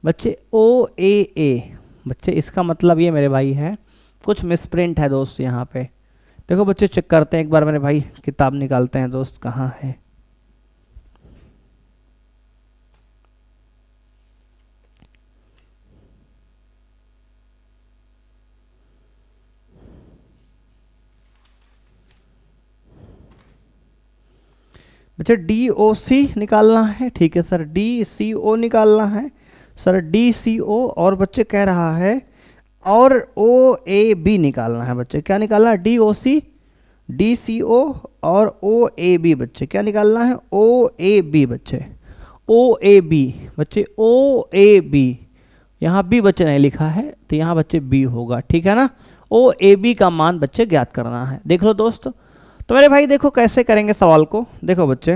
बच्चे, ओए बच्चे इसका मतलब ये मेरे भाई है, कुछ मिसप्रिंट है दोस्त यहाँ पे। देखो बच्चे चेक करते हैं एक बार मेरे भाई, किताब निकालते हैं दोस्त, कहाँ है। बच्चे डीओसी निकालना है, ठीक है सर। डीसीओ निकालना है सर, डीसीओ। और बच्चे कह रहा है और ओएबी निकालना है बच्चे। क्या निकालना है? डीओसी, डीसीओ और ओएबी बच्चे। क्या निकालना है? ओएबी बच्चे, ओएबी बच्चे, ओएबी। यहाँ बी बच्चे नहीं लिखा है तो यहाँ बच्चे बी होगा, ठीक है ना। ओएबी का मान बच्चे ज्ञात करना है। देख लो दोस्त, तो मेरे भाई देखो कैसे करेंगे सवाल को। देखो बच्चे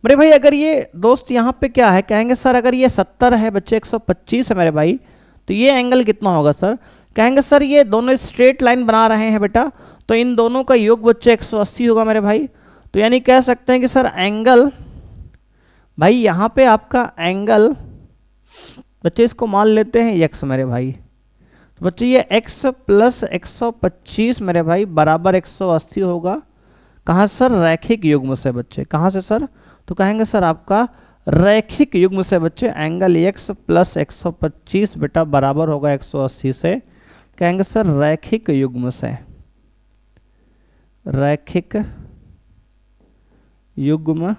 मेरे भाई, अगर ये दोस्त यहाँ पे क्या है, कहेंगे सर अगर ये 70 है बच्चे, 125 है मेरे भाई, तो ये एंगल कितना होगा सर। कहेंगे सर ये दोनों स्ट्रेट लाइन बना रहे हैं बेटा, तो इन दोनों का योग बच्चे 180 होगा मेरे भाई। तो यानी कह सकते हैं कि सर एंगल भाई यहाँ पे आपका एंगल बच्चे इसको मान लेते हैं x मेरे भाई। तो बच्चे ये x प्लस 125 मेरे भाई बराबर 180 होगा। कहाँ सर? रैखिक युग्म से बच्चे। कहाँ से सर? तो कहेंगे सर आपका रैखिक युग्म से बच्चे एंगल x प्लस 125 बेटा बराबर होगा 180 से। कहेंगे सर रैखिक युग्म से, रैखिक युग्म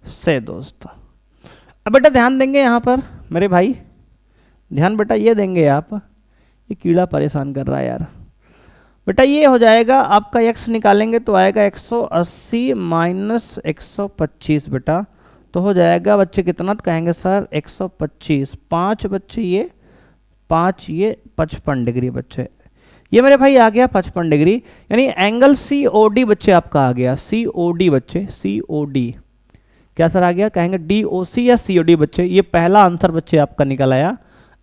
से दोस्त। अब बेटा ध्यान देंगे यहाँ पर मेरे भाई, ध्यान बेटा ये देंगे आप। ये कीड़ा परेशान कर रहा है यार बेटा। ये हो जाएगा आपका x निकालेंगे तो आएगा 180 माइनस 125 बेटा, तो हो जाएगा बच्चे कितना। तो कहेंगे सर 125, 5 बच्चे ये 5 ये 55 डिग्री बच्चे। ये मेरे भाई आ गया 55 डिग्री, यानी एंगल COD बच्चे आपका आ गया। COD बच्चे, COD क्या सर आ गया? कहेंगे DOC या COD बच्चे। ये पहला आंसर बच्चे आपका निकल आया,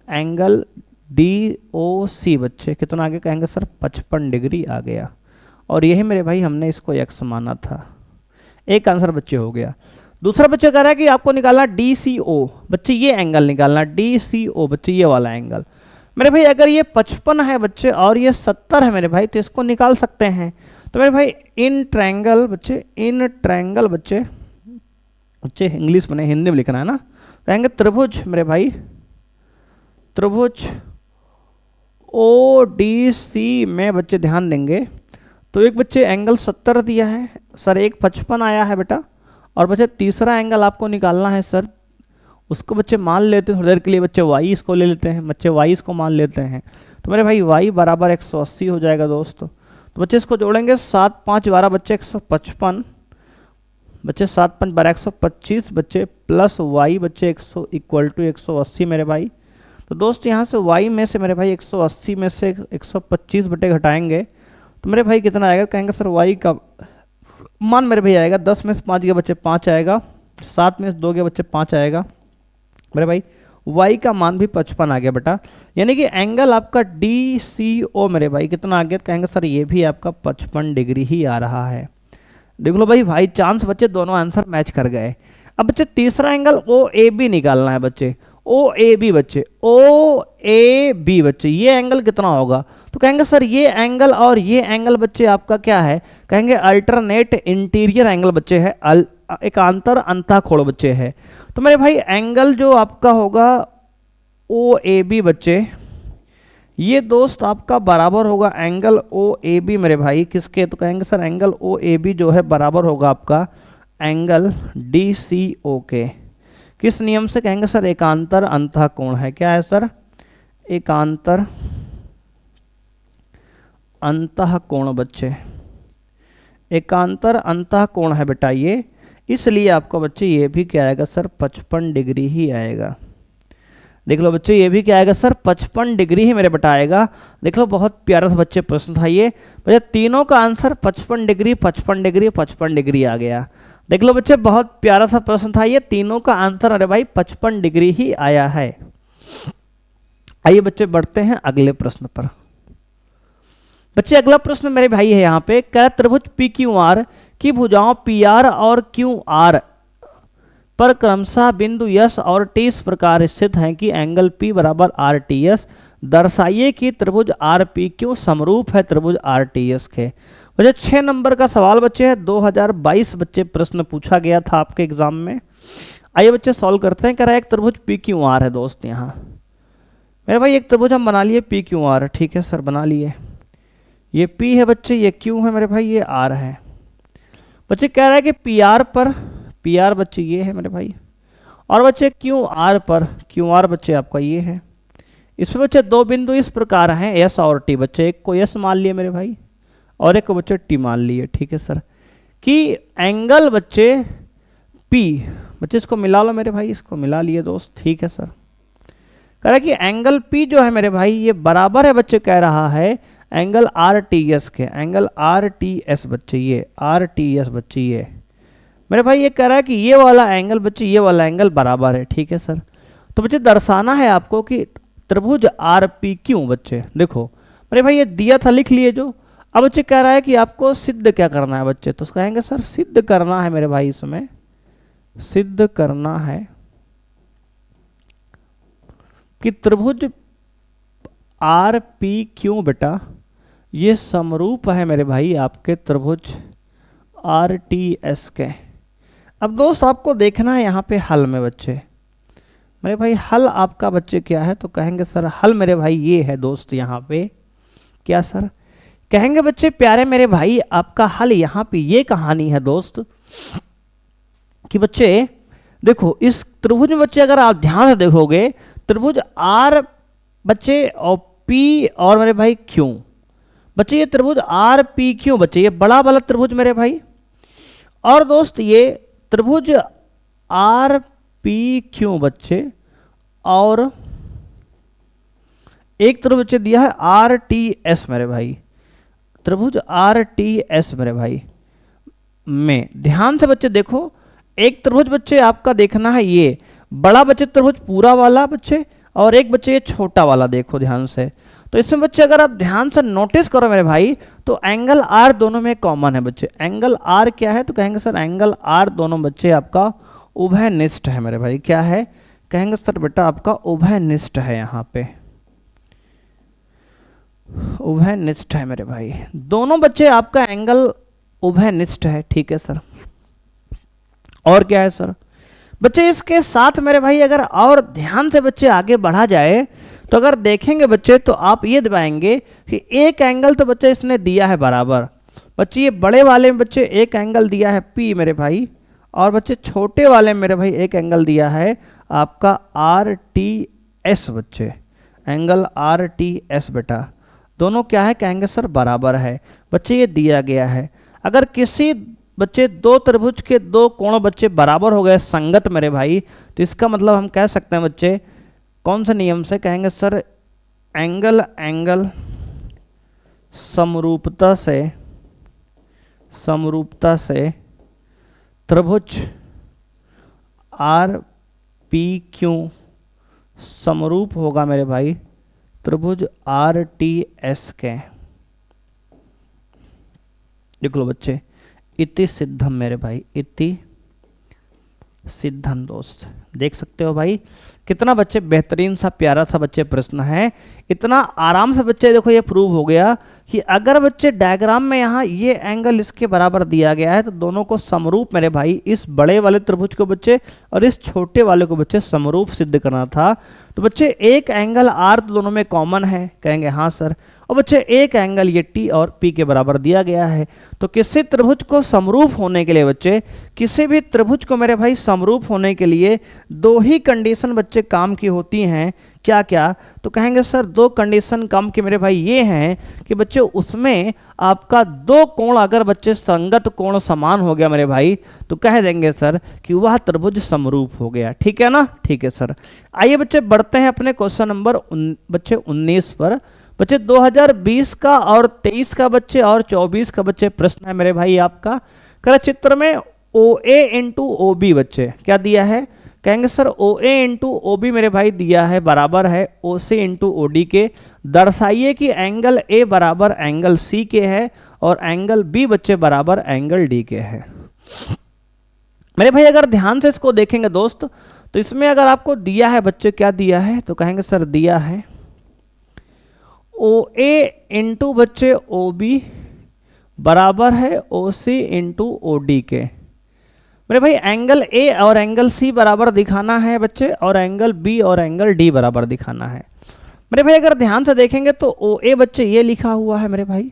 एंगल DOC बच्चे कितना आ गया? कहेंगे सर 55 डिग्री आ गया। और यही मेरे भाई हमने इसको x माना था। एक आंसर बच्चे हो गया। दूसरा बच्चे कह रहा है कि आपको निकालना DCO बच्चे, ये एंगल निकालना DCO बच्चे, ये वाला एंगल। मेरे भाई अगर ये 55 है बच्चे और ये 70 है मेरे भाई, तो इसको निकाल सकते हैं। तो मेरे भाई इन ट्रायंगल बच्चे, इन ट्रायंगल बच्चे, बच्चे इंग्लिश में हिंदी में लिखना है ना। कहेंगे त्रिभुज मेरे भाई, त्रिभुज ODC में बच्चे ध्यान देंगे तो एक बच्चे एंगल 70 दिया है सर, एक 55 आया है बेटा। और बच्चे तीसरा एंगल आपको निकालना है सर, उसको बच्चे मान लेते हैं थोड़ी देर के लिए बच्चे, y इसको ले लेते हैं बच्चे, y इसको मान लेते हैं। तो मेरे भाई y बराबर 180 हो जाएगा दोस्तों। तो बच्चे इसको जोड़ेंगे, 7 5 12 बच्चे 155 बच्चे, 7 5 12 125 बच्चे प्लस y बच्चे 100 इक्वल टू 180 मेरे भाई। तो दोस्त यहाँ से y में से मेरे भाई 180 में से 125 बटे घटाएंगे तो मेरे भाई कितना आएगा? कहेंगे सर y का मान मेरे भाई आएगा 10 में से 5 के बच्चे 5 आएगा, 7 में से 2 के बच्चे 5 आएगा मेरे भाई। y का मान भी 55 आ गया बेटा, यानी कि एंगल आपका DCO मेरे भाई कितना आ गया? कहेंगे सर ये भी आपका 55 डिग्री ही आ रहा है। देख लो भाई, बाई चांस बच्चे दोनों आंसर मैच कर गए। अब बच्चे तीसरा एंगल OAB निकालना है बच्चे। ओ ए बी बच्चे, ओ ए बी बच्चे, ये एंगल कितना होगा? तो कहेंगे सर ये एंगल और ये एंगल बच्चे आपका क्या है? कहेंगे अल्टरनेट इंटीरियर एंगल बच्चे है, एकांतर अंतःकोण बच्चे है। तो मेरे भाई एंगल जो आपका होगा ओ ए बी बच्चे, ये दोस्त आपका बराबर होगा एंगल ओ ए बी मेरे भाई किसके? तो कहेंगे sir angle O A B जो है बराबर होगा आपका एंगल डी सी ओ के। किस नियम से? कहेंगे सर एकांतर अंतःकोण है। क्या है सर? एकांतर अंतःकोण बच्चे, एकांतर अंतःकोण है बेटा ये, इसलिए आपका बच्चे ये भी क्या आएगा सर? 55 डिग्री ही आएगा। देख लो बच्चे ये भी क्या आएगा सर? 55 डिग्री ही मेरे बेटा आएगा। देख लो बहुत प्यारा सा बच्चे प्रश्न था ये बच्चे, तीनों का आंसर 55 डिग्री 55 डिग्री 55 डिग्री आ गया। देख लो बच्चे बहुत प्यारा सा प्रश्न था ये, तीनों का आंसर अरे भाई 55 डिग्री ही आया है। आइए बच्चे बढ़ते हैं अगले प्रश्न पर। बच्चे अगला प्रश्न मेरे भाई है यहाँ पे, क्या त्रिभुज पी क्यू आर की भुजाओं पी आर और क्यू आर पर क्रमशः बिंदु यस और टी इस प्रकार स्थित हैं कि एंगल पी बराबर आर टी एस, दर्शाइए कि त्रिभुज आर पी क्यू समरूप है त्रिभुज आर टी एस के। बच्चे 6 नंबर का सवाल बच्चे है, 2022 बच्चे प्रश्न पूछा गया था आपके एग्जाम में। आइए बच्चे सॉल्व करते हैं। कह रहा है एक त्रिभुज पी क्यू आर है दोस्त, यहाँ मेरे भाई एक त्रिभुज हम बना लिए पी क्यू आर, ठीक है सर बना लिए। ये P है बच्चे, ये Q है मेरे भाई, ये R है बच्चे। कह रहा है कि पी आर बच्चे ये है मेरे भाई, और बच्चे QR पर, QR बच्चे आपका ये है। इसमें बच्चे दो बिंदु इस प्रकार हैं S और T बच्चे, एक को S मान लिए मेरे भाई और एक को बच्चे T मान लिए, ठीक है सर। कि एंगल बच्चे P बच्चे, इसको मिला लो मेरे भाई, इसको मिला लिए दोस्त, ठीक है सर। कह रहा है कि एंगल P जो है मेरे भाई ये बराबर है बच्चे, कह रहा है एंगल आर टी एस के, एंगल आर टी एस बच्चे, ये आर टी एस बच्चे ये मेरे भाई ये कह रहा है कि ये वाला एंगल बच्चे ये वाला एंगल बराबर है, ठीक है सर। तो बच्चे दर्शाना है आपको कि त्रिभुज आर पी क्यू बच्चे, देखो मेरे भाई ये दिया था लिख लिए जो। अब बच्चे कह रहा है कि आपको सिद्ध क्या करना है बच्चे, तो कहेंगे सर सिद्ध करना है मेरे भाई, इसमें सिद्ध करना है कि त्रिभुज आर पी क्यू बेटा ये समरूप है मेरे भाई आपके त्रिभुज आर टी एस के। अब दोस्त आपको देखना है यहाँ पे हल में बच्चे, मेरे भाई हल आपका बच्चे क्या है, तो कहेंगे सर हल मेरे भाई ये है दोस्त, यहाँ पे क्या सर कहेंगे बच्चे प्यारे मेरे भाई, आपका हल यहाँ पे ये कहानी है दोस्त कि बच्चे देखो इस त्रिभुज में बच्चे अगर आप ध्यान से देखोगे, त्रिभुज आर बच्चे और पी और मेरे भाई क्यू बच्चे, ये त्रिभुज आर पी क्यू बच्चे, ये बड़ा वाला त्रिभुज मेरे भाई, और दोस्त ये त्रिभुज आर पी क्यू बच्चे, और एक त्रिभुज बच्चे दिया है आर टी एस मेरे भाई, त्रिभुज आर टी एस मेरे भाई में ध्यान से बच्चे देखो, एक त्रिभुज बच्चे आपका देखना है ये बड़ा बच्चे त्रिभुज पूरा वाला बच्चे, और एक बच्चे ये छोटा वाला, देखो ध्यान से। तो इसमें बच्चे अगर आप ध्यान से नोटिस करो मेरे भाई, तो एंगल आर दोनों में कॉमन है बच्चे। एंगल आर क्या है, तो कहेंगे सर एंगल आर दोनों बच्चे आपका उभयनिष्ठ है मेरे भाई। क्या है, कहेंगे सर बेटा आपका उभयनिष्ठ है, यहाँ पे उभयनिष्ठ है मेरे भाई, दोनों बच्चे आपका एंगल उभयनिष्ठ है, ठीक है सर। और क्या है सर बच्चे, इसके साथ मेरे भाई अगर और ध्यान से बच्चे आगे बढ़ा जाए, तो अगर देखेंगे बच्चे तो आप ये दबाएंगे कि एक एंगल तो बच्चे इसने दिया है बराबर बच्चे, ये बड़े वाले में बच्चे एक एंगल दिया है P मेरे भाई, और बच्चे छोटे वाले में मेरे भाई एक एंगल दिया है आपका आर टी एस बच्चे, एंगल आर टी एस बेटा, दोनों क्या है कहेंगे सर बराबर है बच्चे, ये दिया गया है। अगर किसी बच्चे दो त्रिभुज के दो कोण बच्चे बराबर हो गए संगत मेरे भाई, तो इसका मतलब हम कह सकते हैं बच्चे कौन से नियम से, कहेंगे सर एंगल एंगल समरूपता से त्रिभुज आर पी क्यू समरूप होगा मेरे भाई त्रिभुज आर टी एस के। देख लो बच्चे, इति सिद्धम मेरे भाई, इति सिद्धम दोस्त, देख सकते हो भाई कितना बच्चे बेहतरीन सा प्यारा सा बच्चे प्रश्न है। इतना आराम से बच्चे देखो ये प्रूव हो गया कि अगर बच्चे डायग्राम में यहाँ ये एंगल इसके बराबर दिया गया है तो दोनों को समरूप मेरे भाई, इस बड़े वाले त्रिभुज को बच्चे और इस छोटे वाले को बच्चे समरूप सिद्ध करना था। तो बच्चे एक एंगल आर तो दोनों में कॉमन है, कहेंगे हाँ सर। और बच्चे एक एंगल ये टी और पी के बराबर दिया गया है। तो किसी त्रिभुज को समरूप होने के लिए बच्चे, किसी भी त्रिभुज को मेरे भाई समरूप होने के लिए दो ही कंडीशन बच्चे काम की होती हैं। क्या क्या? तो कहेंगे सर दो कंडीशन काम के मेरे भाई ये हैं कि बच्चे उसमें आपका दो कोण अगर बच्चे संगत कोण समान हो गया मेरे भाई, तो कह देंगे सर कि वह त्रिभुज समरूप हो गया। ठीक है ना? ठीक है सर। आइए बच्चे बढ़ते हैं अपने क्वेश्चन नंबर बच्चे 19 पर। बच्चे 2020 का और 23 का बच्चे और 24 का बच्चे प्रश्न है मेरे भाई आपका। कर चित्र में ओ ए इंटू ओ बी बच्चे क्या दिया है? कहेंगे सर ओ ए इंटू ओ बी मेरे भाई दिया है बराबर है ओ सी इंटू ओ डी के। दर्शाइए कि एंगल ए बराबर एंगल सी के है और एंगल बी बच्चे बराबर एंगल डी के है। मेरे भाई अगर ध्यान से इसको देखेंगे दोस्त, तो इसमें अगर आपको दिया है बच्चे, क्या दिया है? तो कहेंगे सर दिया है ओ ए इंटू बच्चे ओ बी बराबर है ओ सी इंटू ओ डी के। मेरे भाई एंगल ए और एंगल सी बराबर दिखाना है बच्चे, और एंगल बी और एंगल डी बराबर दिखाना है। मेरे भाई अगर ध्यान से देखेंगे तो ओ ए बच्चे ये लिखा हुआ है मेरे भाई,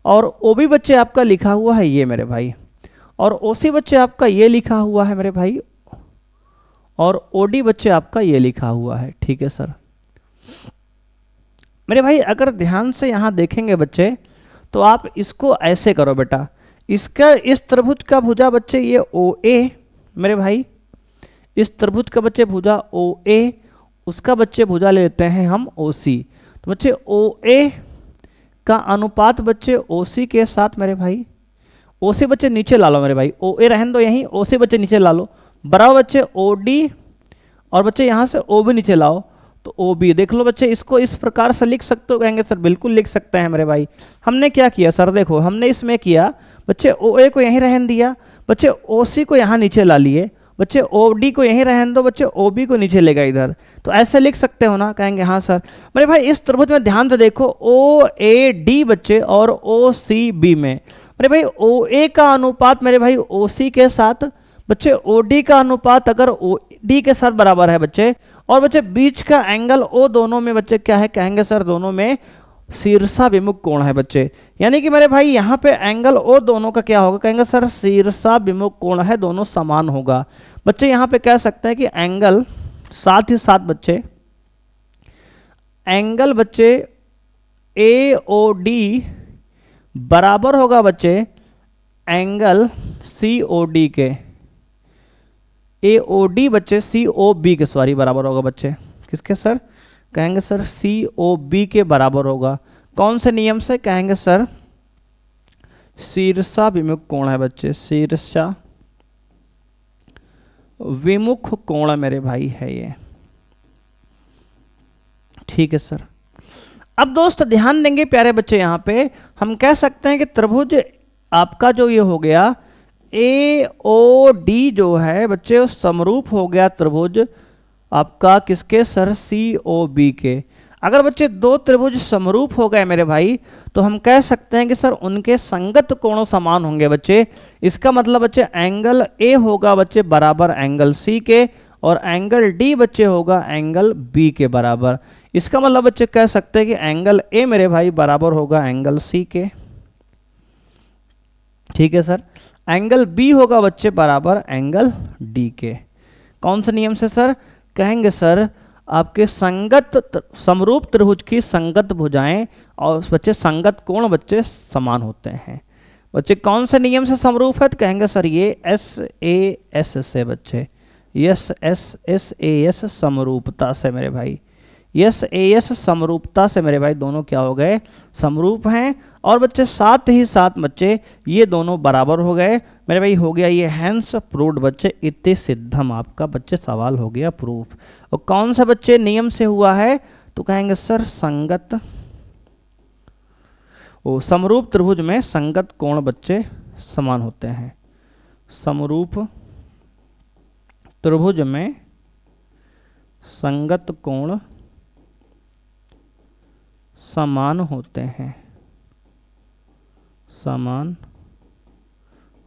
और ओ बी बच्चे आपका लिखा हुआ है ये मेरे भाई, और ओ सी बच्चे आपका ये लिखा हुआ है मेरे भाई, और ओ डी बच्चे आपका ये लिखा हुआ है। ठीक है सर। मेरे भाई अगर ध्यान से यहाँ देखेंगे बच्चे, तो आप इसको ऐसे करो बेटा, इसका इस त्रिभुज का भुजा बच्चे ये ओ ए मेरे भाई, इस त्रिभुज का बच्चे भुजा ओ ए, उसका बच्चे भुजा ले लेते हैं हम ओ सी। तो बच्चे ओ ए का अनुपात बच्चे ओ सी के साथ मेरे भाई, ओ सी बच्चे नीचे ला लो मेरे भाई, ओ ए रहने दो यहीं, ओ सी बच्चे नीचे ला लो, बराबर बच्चे ओ डी, और बच्चे यहाँ से ओ बी नीचे लाओ तो ओ बी। देख लो बच्चे इसको इस प्रकार से लिख सकते हो? कहेंगे सर बिल्कुल लिख सकते हैं मेरे भाई। हमने क्या किया सर? देखो हमने इसमें किया बच्चे ओ ए को यहीं रहने दिया, बच्चे ओ सी को यहाँ नीचे ला लिए, बच्चे ओ डी को यहीं रहने दो, बच्चे ओ बी को नीचे लेगा इधर। तो ऐसे लिख सकते हो ना? कहेंगे हाँ सर। मेरे भाई इस त्रिभुज में ध्यान से देखो, ओ ए डी बच्चे और ओ सी बी में मेरे भाई ओ ए का अनुपात मेरे भाई ओ सी के साथ, बच्चे ओ डी का अनुपात अगर ओ डी के साथ बराबर है बच्चे, और बच्चे बीच का एंगल ओ दोनों में बच्चे क्या है? कहेंगे सर दोनों में शीर्षाभिमुख कोण है बच्चे। यानी कि मेरे भाई यहाँ पे एंगल ओ दोनों का क्या होगा? कहेंगे सर शीर्षाभिमुख कोण है, दोनों समान होगा बच्चे। यहाँ पे कह सकते हैं कि एंगल, साथ ही साथ बच्चे एंगल बच्चे ए ओ डी बराबर होगा बच्चे एंगल सी ओ डी के। ए ओ डी बच्चे सी ओ बी के सॉरी बराबर होगा बच्चे किसके सर? कहेंगे सर सी ओ बी के बराबर होगा। कौन से नियम से? कहेंगे सर शीर्षा विमुख कोण है बच्चे, शीर्षा विमुख कोण मेरे भाई है ये। ठीक है सर। अब दोस्त ध्यान देंगे प्यारे बच्चे, यहाँ पे हम कह सकते हैं कि त्रिभुज आपका जो ये हो गया ए ओ डी जो है बच्चे समरूप हो गया त्रिभुज आपका किसके सर? सी ओ बी के। अगर बच्चे दो त्रिभुज समरूप हो गए मेरे भाई, तो हम कह सकते हैं कि सर उनके संगत कोणों समान होंगे बच्चे। इसका मतलब बच्चे एंगल ए होगा बच्चे बराबर एंगल सी के, और एंगल डी बच्चे होगा एंगल बी के बराबर। इसका मतलब बच्चे कह सकते हैं कि एंगल ए मेरे भाई बराबर होगा एंगल सी के। ठीक है सर। एंगल बी होगा बच्चे बराबर एंगल डी के। कौन से नियम से सर? कहेंगे सर आपके संगत समरूप त्रिभुज की संगत भुजाएं और बच्चे संगत कोण बच्चे समान होते हैं। बच्चे कौन से नियम से समरूप है? तो कहेंगे सर ये एस ए एस से बच्चे, yes S S A S समरूपता से मेरे भाई, यस ए एस समरूपता से मेरे भाई दोनों क्या हो गए? समरूप हैं। और बच्चे साथ ही साथ बच्चे ये दोनों बराबर हो गए मेरे भाई। हो गया ये हैंस प्रूव्ड बच्चे, इति सिद्धम आपका बच्चे सवाल हो गया प्रूफ। और कौन सा बच्चे नियम से हुआ है? तो कहेंगे सर संगत, वो समरूप त्रिभुज में संगत कोण बच्चे समान होते हैं। समरूप त्रिभुज में संगत कोण समान होते हैं, समान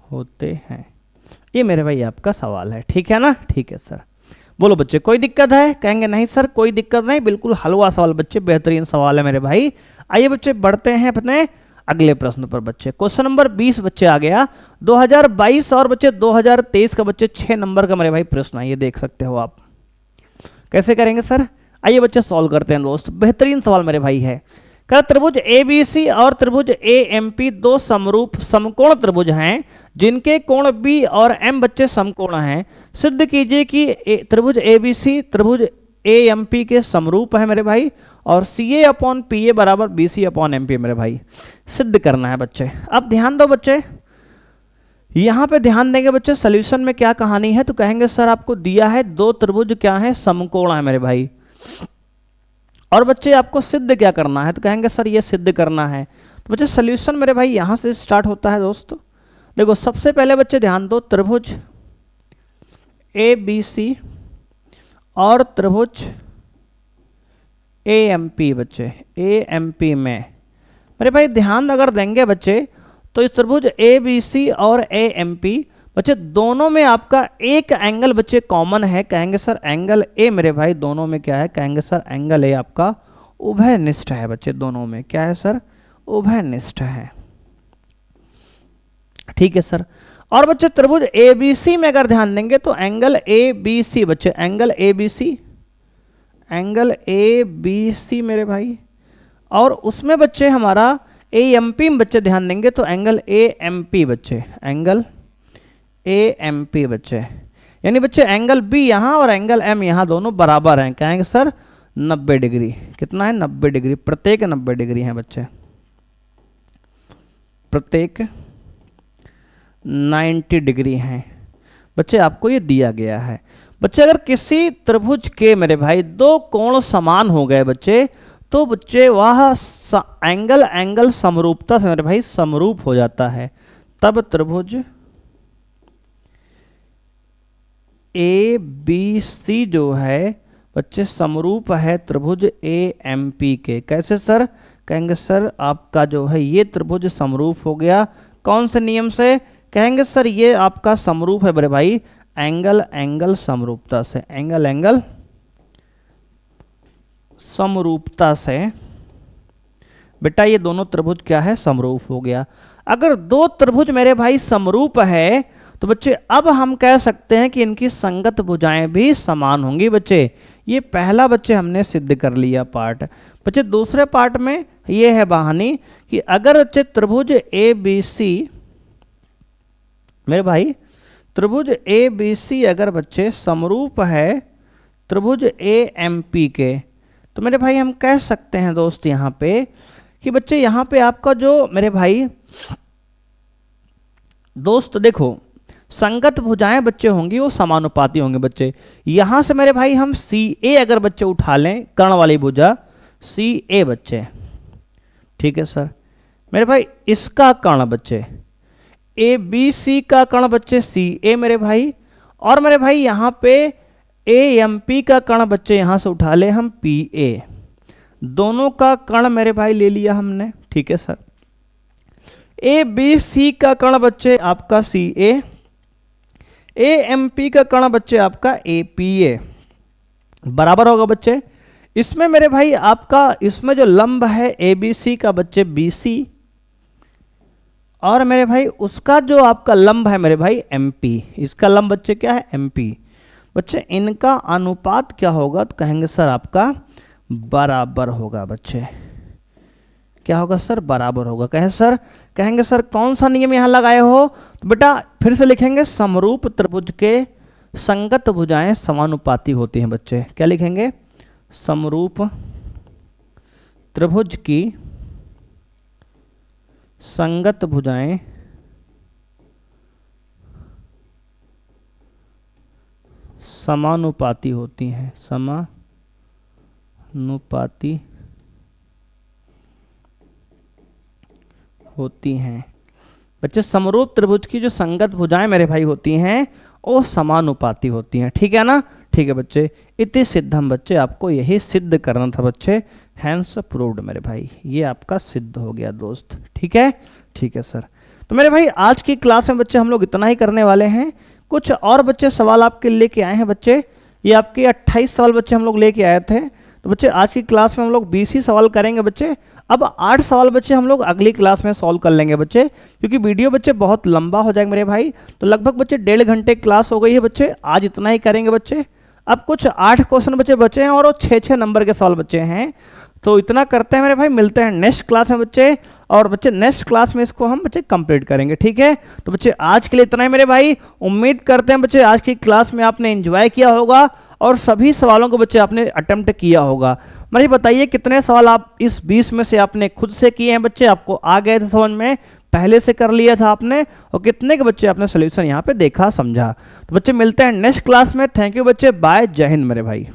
होते हैं। ये मेरे भाई आपका सवाल है, ठीक है ना? ठीक है सर। बोलो बच्चे कोई दिक्कत है? कहेंगे नहीं सर कोई दिक्कत नहीं, बिल्कुल हलवा सवाल बच्चे, बेहतरीन सवाल है मेरे भाई। आइए बच्चे बढ़ते हैं अपने अगले प्रश्न पर बच्चे। क्वेश्चन नंबर 20 बच्चे आ गया 2022 और बच्चे 2023 का बच्चे 6 नंबर का मेरे भाई प्रश्न है, ये देख सकते हो आप। कैसे करेंगे सर? आइए बच्चे सॉल्व करते हैं दोस्त। बेहतरीन सवाल मेरे भाई है। क्या त्रिभुज ABC और त्रिभुज AMP दो समरूप समकोण त्रिभुज हैं जिनके कोण B और M बच्चे समकोण हैं। सिद्ध कीजिए कि त्रिभुज ABC त्रिभुज AMP के समरूप है मेरे भाई, और CA अपॉन PA बराबर BC अपॉन MP मेरे भाई। सिद्ध करना है बच्चे। अब ध्यान दो बच्चे, यहां पे ध्यान देंगे बच्चे, सोल्यूशन में क्या कहानी है। तो कहेंगे सर आपको दिया है दो त्रिभुज क्या है, समकोण है मेरे भाई, और बच्चे आपको सिद्ध क्या करना है। तो कहेंगे सर ये सिद्ध करना है। तो बच्चे सोल्यूशन मेरे भाई यहां से स्टार्ट होता है दोस्तों। देखो सबसे पहले बच्चे ध्यान दो, त्रिभुज ABC और त्रिभुज AMP बच्चे, AMP में मेरे भाई ध्यान अगर देंगे बच्चे, तो इस त्रिभुज ABC और AMP बच्चे दोनों में आपका एक एंगल बच्चे कॉमन है। कहेंगे सर एंगल A मेरे भाई दोनों में क्या है, कहेंगे सर एंगल A आपका उभयनिष्ठ है बच्चे। दोनों में क्या है सर, उभयनिष्ठ है, ठीक है सर। और बच्चे त्रिभुज ABC में अगर ध्यान देंगे तो एंगल ABC बच्चे, एंगल ABC, एंगल ABC मेरे भाई, और उसमें बच्चे हमारा AMP में बच्चे ध्यान देंगे तो एंगल AMP बच्चे, एंगल AMP बच्चे, यानी बच्चे एंगल B यहाँ और एंगल M यहाँ दोनों बराबर हैं। कहेंगे सर 90 डिग्री, कितना है 90 डिग्री, प्रत्येक 90 डिग्री हैं बच्चे, प्रत्येक 90 डिग्री हैं बच्चे। आपको ये दिया गया है बच्चे। अगर किसी त्रिभुज के मेरे भाई दो कोण समान हो गए बच्चे, तो बच्चे वह एंगल एंगल समरूपता से मेरे भाई समरूप हो जाता है, तब त्रिभुज ABC जो है बच्चे समरूप है त्रिभुज AMP के। कैसे सर? कहेंगे सर आपका जो है ये त्रिभुज समरूप हो गया, कौन से नियम से? कहेंगे सर ये आपका समरूप है मेरे भाई एंगल एंगल समरूपता से, एंगल एंगल समरूपता से बेटा ये दोनों त्रिभुज क्या है, समरूप हो गया। अगर दो त्रिभुज मेरे भाई समरूप है तो बच्चे अब हम कह सकते हैं कि इनकी संगत भुजाएं भी समान होंगी बच्चे। ये पहला बच्चे हमने सिद्ध कर लिया पार्ट। बच्चे दूसरे पार्ट में ये है बहानी कि अगर बच्चे त्रिभुज ABC मेरे भाई, त्रिभुज ABC अगर बच्चे समरूप है त्रिभुज AMP के, तो मेरे भाई हम कह सकते हैं दोस्त यहाँ पे कि बच्चे यहाँ पे आपका जो मेरे भाई दोस्त देखो संगत भुजाएं बच्चे होंगी वो समानुपाती होंगे बच्चे। यहां से मेरे भाई हम CA अगर बच्चे उठा लें, कर्ण वाली भुजा CA बच्चे, ठीक है सर। मेरे भाई इसका कर्ण बच्चे ABC का कर्ण बच्चे CA मेरे भाई, और मेरे भाई यहाँ पे AMP का कर्ण बच्चे यहाँ से उठा ले हम PA, दोनों का कर्ण मेरे भाई ले लिया हमने, ठीक है सर। ABC का कर्ण बच्चे आपका CA, AMP का कर्ण बच्चे आपका APA, बराबर होगा बच्चे। इसमें मेरे भाई आपका इसमें जो लंब है ABC का बच्चे BC, और मेरे भाई उसका जो आपका लंब है मेरे भाई MP, इसका लंब बच्चे क्या है MP। बच्चे इनका अनुपात क्या होगा? तो कहेंगे सर आपका बराबर होगा बच्चे। क्या होगा सर? बराबर होगा। कहे सर, कहेंगे सर कौन सा नियम यहां लगाए हो? तो बेटा फिर से लिखेंगे समरूप त्रिभुज के संगत भुजाएं समानुपाती होती हैं बच्चे। क्या लिखेंगे? समरूप त्रिभुज की संगत भुजाएं समानुपाती होती हैं, समानुपाती होती हैं बच्चे। समरूप त्रिभुज की जो संगत भुजाएं मेरे भाई होती हैं वो समानुपाती होती हैं, ठीक है ना? ठीक है बच्चे, इति सिद्धम बच्चे, आपको यही सिद्ध करना था बच्चे, हैंस प्रूव्ड मेरे भाई, ये आपका सिद्ध हो गया दोस्त। ठीक है, ठीक है सर। तो मेरे भाई आज की क्लास में बच्चे हम लोग इतना ही करने वाले हैं। कुछ और बच्चे सवाल आपके लेके आए हैं बच्चे, ये आपके 28 सवाल बच्चे हम लोग लेके आए थे। तो बच्चे आज की क्लास में हम लोग 20 ही सवाल करेंगे बच्चे। अब 8 सवाल बच्चे हम लोग अगली क्लास में सॉल्व कर लेंगे बच्चे, क्योंकि वीडियो बच्चे बहुत लंबा हो जाएगा मेरे भाई। तो लगभग बच्चे 1.5 घंटे क्लास हो गई है बच्चे, आज इतना ही करेंगे बच्चे। अब कुछ 8 क्वेश्चन बच्चे बचे हैं और वो 6-6 नंबर के सवाल बच्चे हैं। तो इतना करते हैं मेरे भाई, मिलते हैं नेक्स्ट क्लास में बच्चे, और बच्चे नेक्स्ट क्लास में इसको हम बच्चे कंप्लीट करेंगे। ठीक है, तो बच्चे आज के लिए इतना ही मेरे भाई। उम्मीद करते हैं बच्चे आज की क्लास में आपने एंजॉय किया होगा और सभी सवालों को बच्चे आपने अटेम्प्ट किया होगा। मुझे बताइए कितने सवाल आप इस 20 में से आपने खुद से किए हैं बच्चे, आपको आ गए थे समझ में, पहले से कर लिया था आपने, और कितने के बच्चे आपने सोल्यूशन यहाँ पे देखा समझा। तो बच्चे मिलते हैं नेक्स्ट क्लास में। थैंक यू बच्चे, बाय, जय हिंद मेरे भाई।